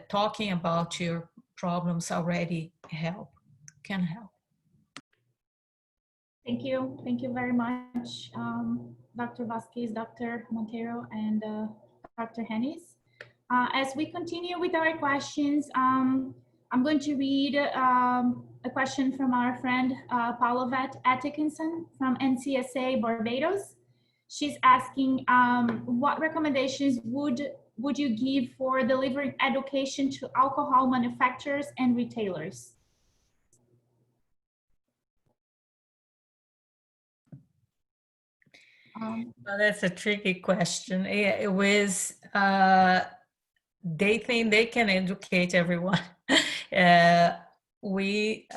Speaker 8: talking about your problems already can help.
Speaker 1: Thank you very much, Dr. Vasquez, Dr. Montero, and Dr. Hennis. As we continue with our questions, I'm going to read a question from our friend Paulette Atkinson from NCSA Barbados. She's asking, what recommendations would you give for delivering education to alcohol manufacturers and retailers?
Speaker 8: Well, that's a tricky question. It was, they think they can educate everyone. We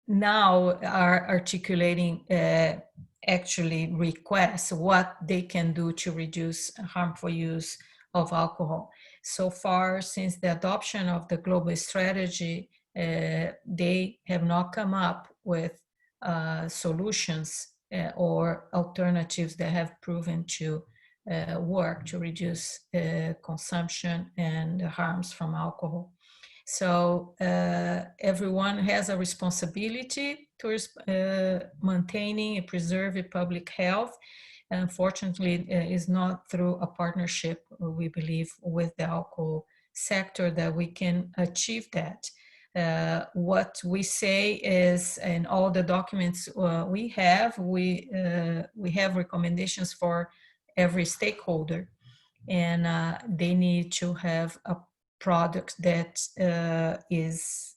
Speaker 8: now are articulating actually requests what they can do to reduce harmful use of alcohol. So far, since the adoption of the global strategy, they have not come up with solutions or alternatives that have proven to work to reduce consumption and harms from alcohol. So everyone has a responsibility towards maintaining and preserving public health. Unfortunately, it's not through a partnership, we believe, with the alcohol sector that we can achieve that. What we say is, in all the documents we have recommendations for every stakeholder, and they need to have a product that is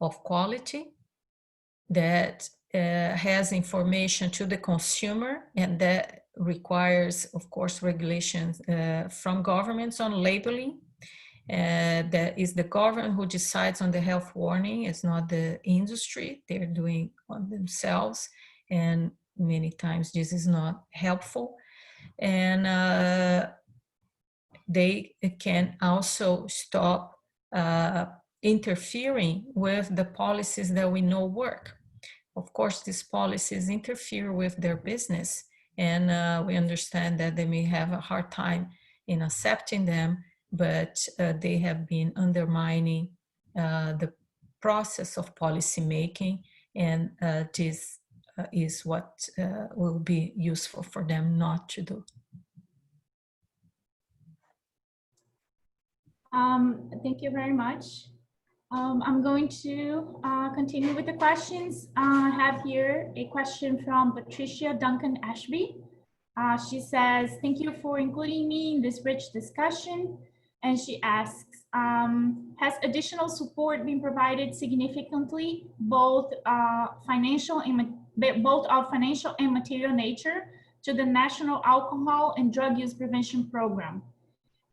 Speaker 8: of quality, that has information to the consumer, and that requires, of course, regulations from governments on labeling. That is the government who decides on the health warning. It's not the industry. They're doing on themselves, and many times this is not helpful. And they can also stop interfering with the policies that we know work. Of course, these policies interfere with their business, and we understand that they may have a hard time in accepting them, but they have been undermining the process of policy making, and this is what will be useful for them not to do.
Speaker 1: Thank you very much. I'm going to continue with the questions. I have here a question from Patricia Duncan Ashby. She says, thank you for including me in this rich discussion. And she asks, has additional support been provided significantly, both of financial and material nature, to the National Alcohol and Drug Use Prevention Program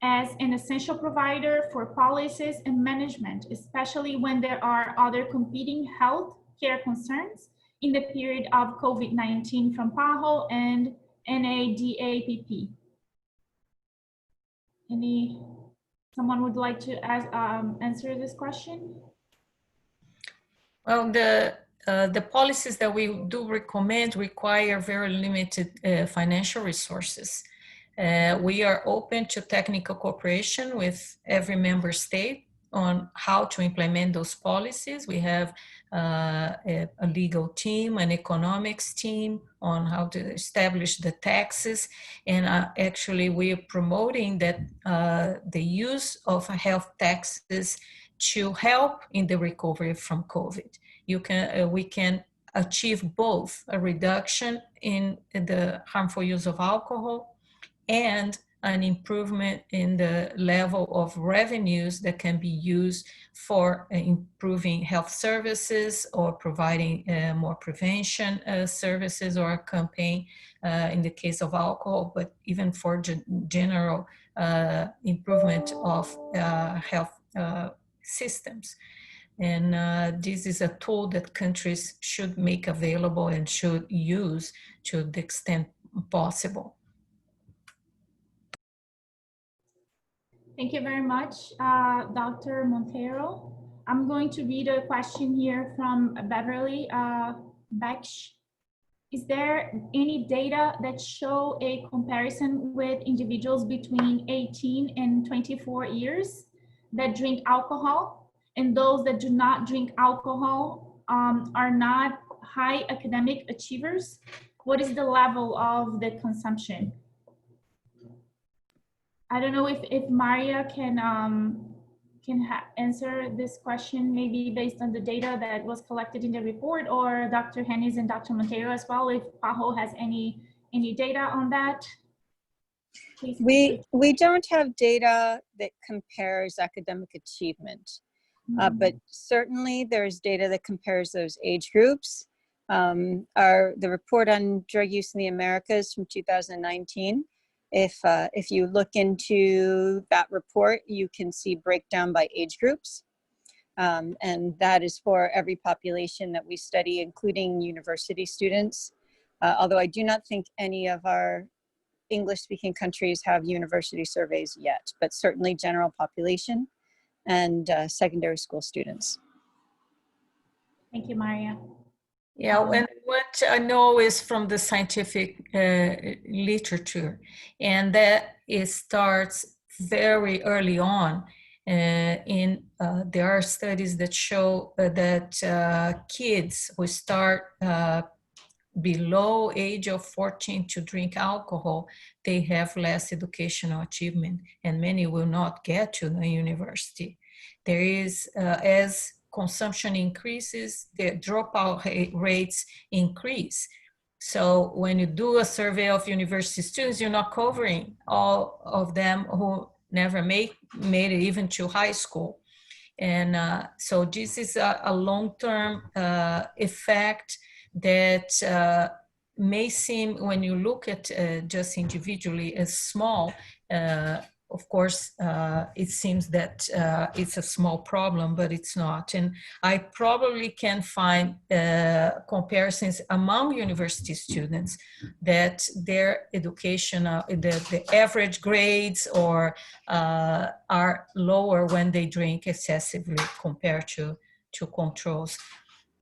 Speaker 1: as an essential provider for policies and management, especially when there are other competing health care concerns in the period of COVID-19 from PAHO and NADAPP? Someone would like to answer this question?
Speaker 8: Well, the policies that we do recommend require very limited financial resources. We are open to technical cooperation with every member state on how to implement those policies. We have a legal team, an economics team on how to establish the taxes. And actually, we are promoting that the use of health taxes to help in the recovery from COVID. We can achieve both a reduction in the harmful use of alcohol and an improvement in the level of revenues that can be used for improving health services or providing more prevention services, or a campaign in the case of alcohol, but even for general improvement of health systems. And this is a tool that countries should make available and should use to the extent possible.
Speaker 1: Thank you very much, Dr. Montero. I'm going to read a question here from Beverly Becksch. Is there any data that show a comparison with individuals between 18 and 24 years that drink alcohol, and those that do not drink alcohol are not high academic achievers? What is the level of the consumption? I don't know if Maria can answer this question, maybe based on the data that was collected in the report, or Dr. Hennis and Dr. Montero as well, if Pajo has any data on that. Please.
Speaker 6: We don't have data that compares academic achievement, but certainly there's data that compares those age groups. The report on drug use in the Americas from 2019. If you look into that report, you can see breakdown by age groups. And that is for every population that we study, including university students. Although I do not think any of our English-speaking countries have university surveys yet, but certainly general population and secondary school students.
Speaker 1: Thank you, Maria.
Speaker 8: Yeah, and what I know is from the scientific literature, and that it starts very early on. There are studies that show that kids who start below age of 14 to drink alcohol, they have less educational achievement, and many will not get to the university. There is, as consumption increases, the dropout rates increase. So when you do a survey of university students, you're not covering all of them who never made it even to high school. And so this is a long-term effect that may seem, when you look at just individually, as small. Of course, it seems that it's a small problem, but it's not. And I probably can find comparisons among university students that their education, the average grades are lower when they drink excessively compared to controls.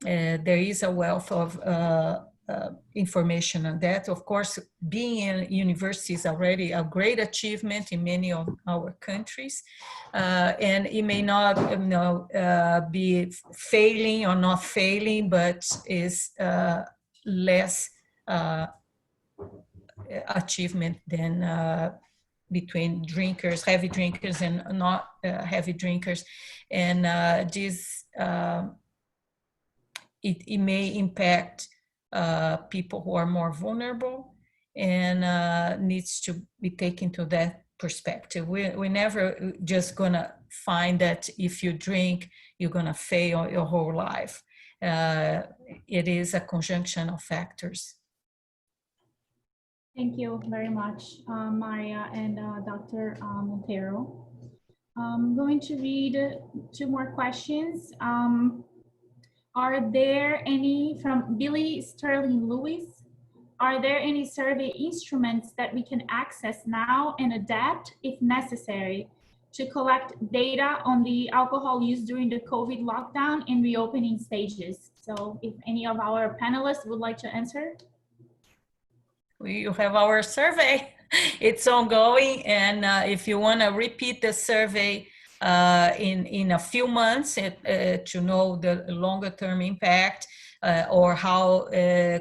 Speaker 8: There is a wealth of information on that. Of course, being in university is already a great achievement in many of our countries, and it may not be failing or not failing, but is less achievement than between drinkers, heavy drinkers, and not heavy drinkers. And this it may impact people who are more vulnerable, and needs to be taken to that perspective. We're never just gonna find that if you drink, you're gonna fail your whole life. It is a conjunction of factors.
Speaker 1: Thank you very much, Maria and Dr. Montero. I'm going to read two more questions. Are there any, from Billy Sterling Lewis, are there any survey instruments that we can access now and adapt if necessary to collect data on the alcohol use during the COVID lockdown and reopening stages? So if any of our panelists would like to answer.
Speaker 8: You have our survey. It's ongoing, and if you want to repeat the survey in a few months to know the longer term impact or how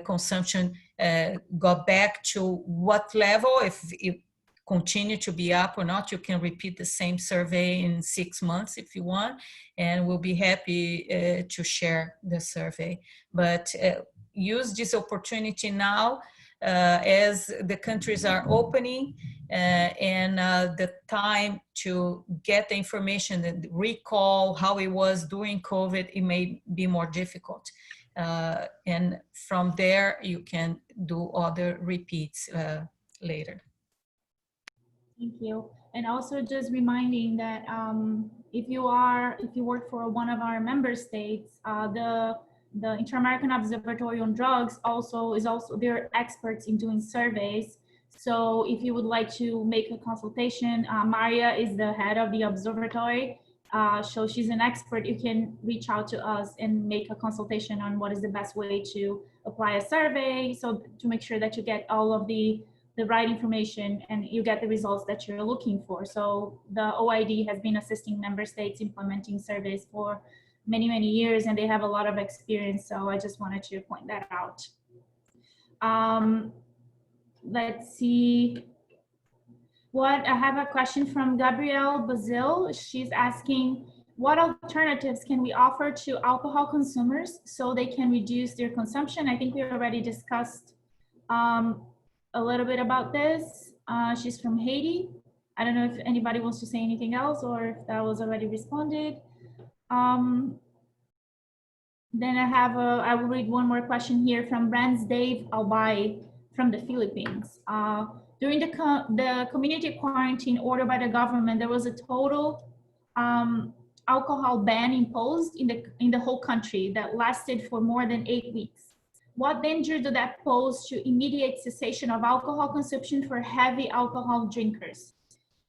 Speaker 8: consumption got back to what level, if it continue to be up or not, you can repeat the same survey in 6 months if you want, and we'll be happy to share the survey. But use this opportunity now as the countries are opening and the time to get the information and recall how it was during COVID, it may be more difficult. And from there, you can do other repeats later.
Speaker 1: Thank you. And also just reminding that if you work for one of our member states, the Inter-American Observatory on Drugs they're experts in doing surveys. So if you would like to make a consultation, Maria is the head of the observatory. So she's an expert. You can reach out to us and make a consultation on what is the best way to apply a survey. So to make sure that you get all of the right information and you get the results that you're looking for. So the OID has been assisting member states implementing surveys for many, many years, and they have a lot of experience. So I just wanted to point that out. Let's see. I have a question from Gabrielle Bazil. She's asking, what alternatives can we offer to alcohol consumers so they can reduce their consumption? I think we already discussed a little bit about this. She's from Haiti. I don't know if anybody wants to say anything else or if that was already responded. Then I will read one more question here from Dave Albay from the Philippines. During the community quarantine ordered by the government, there was a total alcohol ban imposed in the whole country that lasted for more than 8 weeks. What danger did that pose to immediate cessation of alcohol consumption for heavy alcohol drinkers?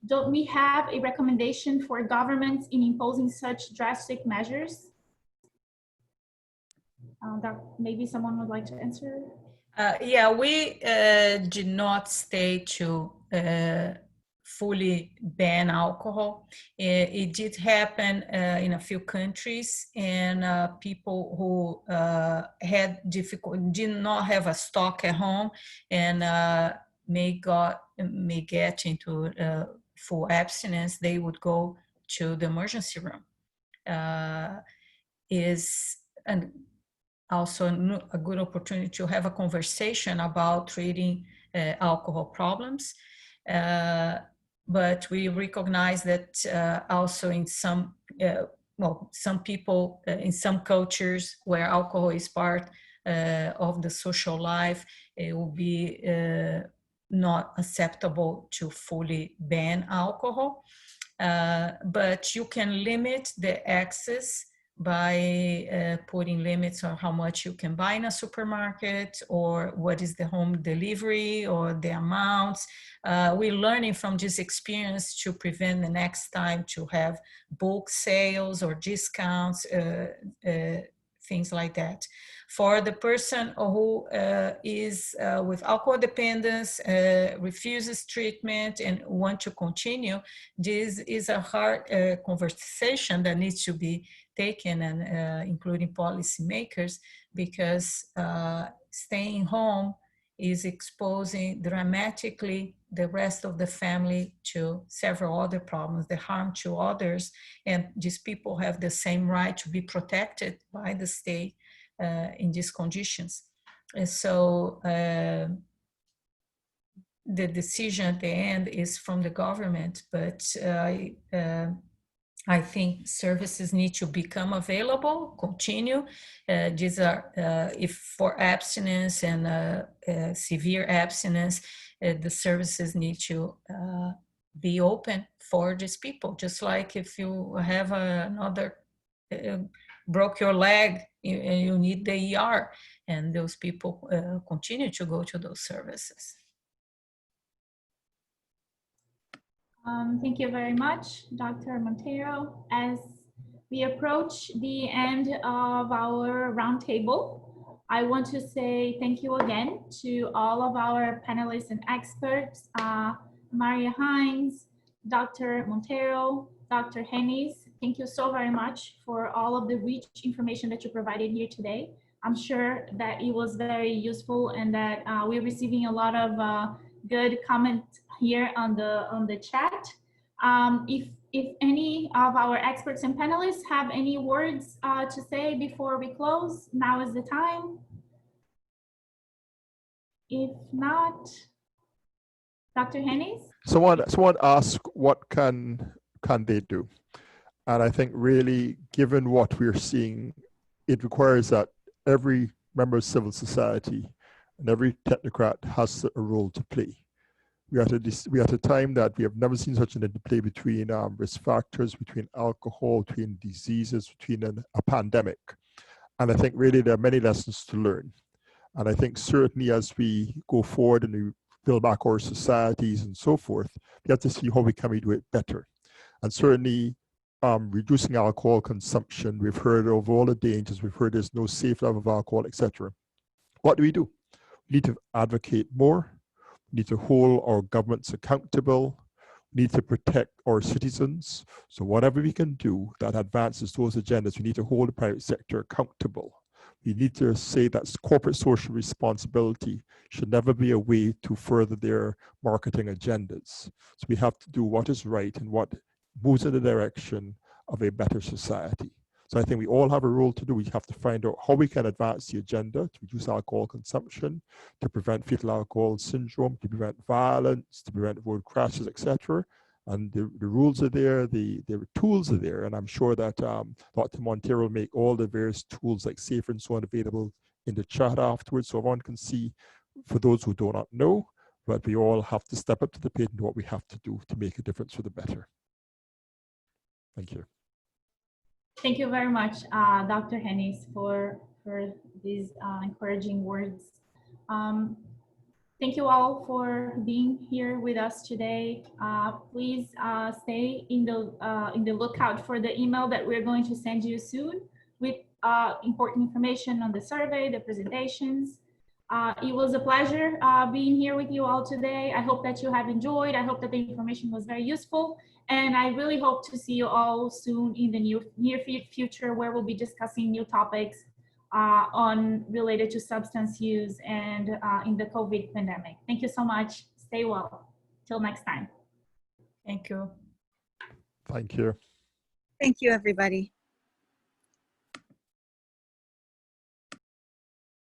Speaker 1: Don't we have a recommendation for governments in imposing such drastic measures? Maybe someone would like to answer.
Speaker 8: Yeah, we did not stay to fully ban alcohol. It did happen in a few countries, and people who had difficulty, did not have a stock at home, and may get into full abstinence, they would go to the emergency room. And also a good opportunity to have a conversation about treating alcohol problems. But we recognize that also in some people, in some cultures where alcohol is part of the social life, it will be not acceptable to fully ban alcohol. But you can limit the access by putting limits on how much you can buy in a supermarket, or what is the home delivery, or the amounts. We're learning from this experience to prevent the next time to have bulk sales or discounts, things like that. For the person who is with alcohol dependence, refuses treatment and want to continue, this is a hard conversation that needs to be taken, and including policymakers, because staying home is exposing dramatically the rest of the family to several other problems, the harm to others, and these people have the same right to be protected by the state in these conditions. And so the decision at the end is from the government, but I think services need to become available, continue. These are, if for abstinence and severe abstinence, the services need to be open for these people. Just like if you have another, broke your leg, you need the ER, and those people continue to go to those services.
Speaker 1: Thank you very much, Dr. Montero. As we approach the end of our roundtable, I want to say thank you again to all of our panelists and experts, Maria Hines, Dr. Montero, Dr. Hennis. Thank you so very much for all of the rich information that you provided here today. I'm sure that it was very useful, and that we're receiving a lot of good comments here on the chat. If any of our experts and panelists have any words to say before we close, now is the time. If not, Dr. Hennis?
Speaker 7: Someone asked, what can they do? And I think really, given what we're seeing, it requires that every member of civil society and every technocrat has a role to play. We are at a time that we have never seen such an interplay between risk factors, between alcohol, between diseases, between a pandemic. And I think really there are many lessons to learn. And I think certainly as we go forward and we build back our societies and so forth, we have to see how we can do it better. And certainly reducing alcohol consumption, we've heard of all the dangers, we've heard there's no safe level of alcohol, etc. What do? We need to advocate more. We need to hold our governments accountable. We need to protect our citizens. So whatever we can do that advances those agendas, we need to hold the private sector accountable. We need to say that corporate social responsibility should never be a way to further their marketing agendas. So we have to do what is right and what moves in the direction of a better society. So I think we all have a role to do. We have to find out how we can advance the agenda to reduce alcohol consumption, to prevent fetal alcohol syndrome, to prevent violence, to prevent road crashes, etc. And the rules are there, the tools are there, and I'm sure that Dr. Montero will make all the various tools like SAFER and so on available in the chat afterwards, so everyone can see, for those who do not know, but we all have to step up to the plate and do what we have to do to make a difference for the better. Thank you.
Speaker 1: Thank you very much, Dr. Hennis, for these encouraging words. Thank you all for being here with us today. Please stay in the lookout for the email that we're going to send you soon with important information on the survey, the presentations. It was a pleasure being here with you all today. I hope that you have enjoyed. I hope that the information was very useful. And I really hope to see you all soon in the near future, where we'll be discussing new topics related to substance use and in the COVID pandemic. Thank you so much. Stay well. Till next time.
Speaker 8: Thank you.
Speaker 7: Thank you.
Speaker 6: Thank you, everybody.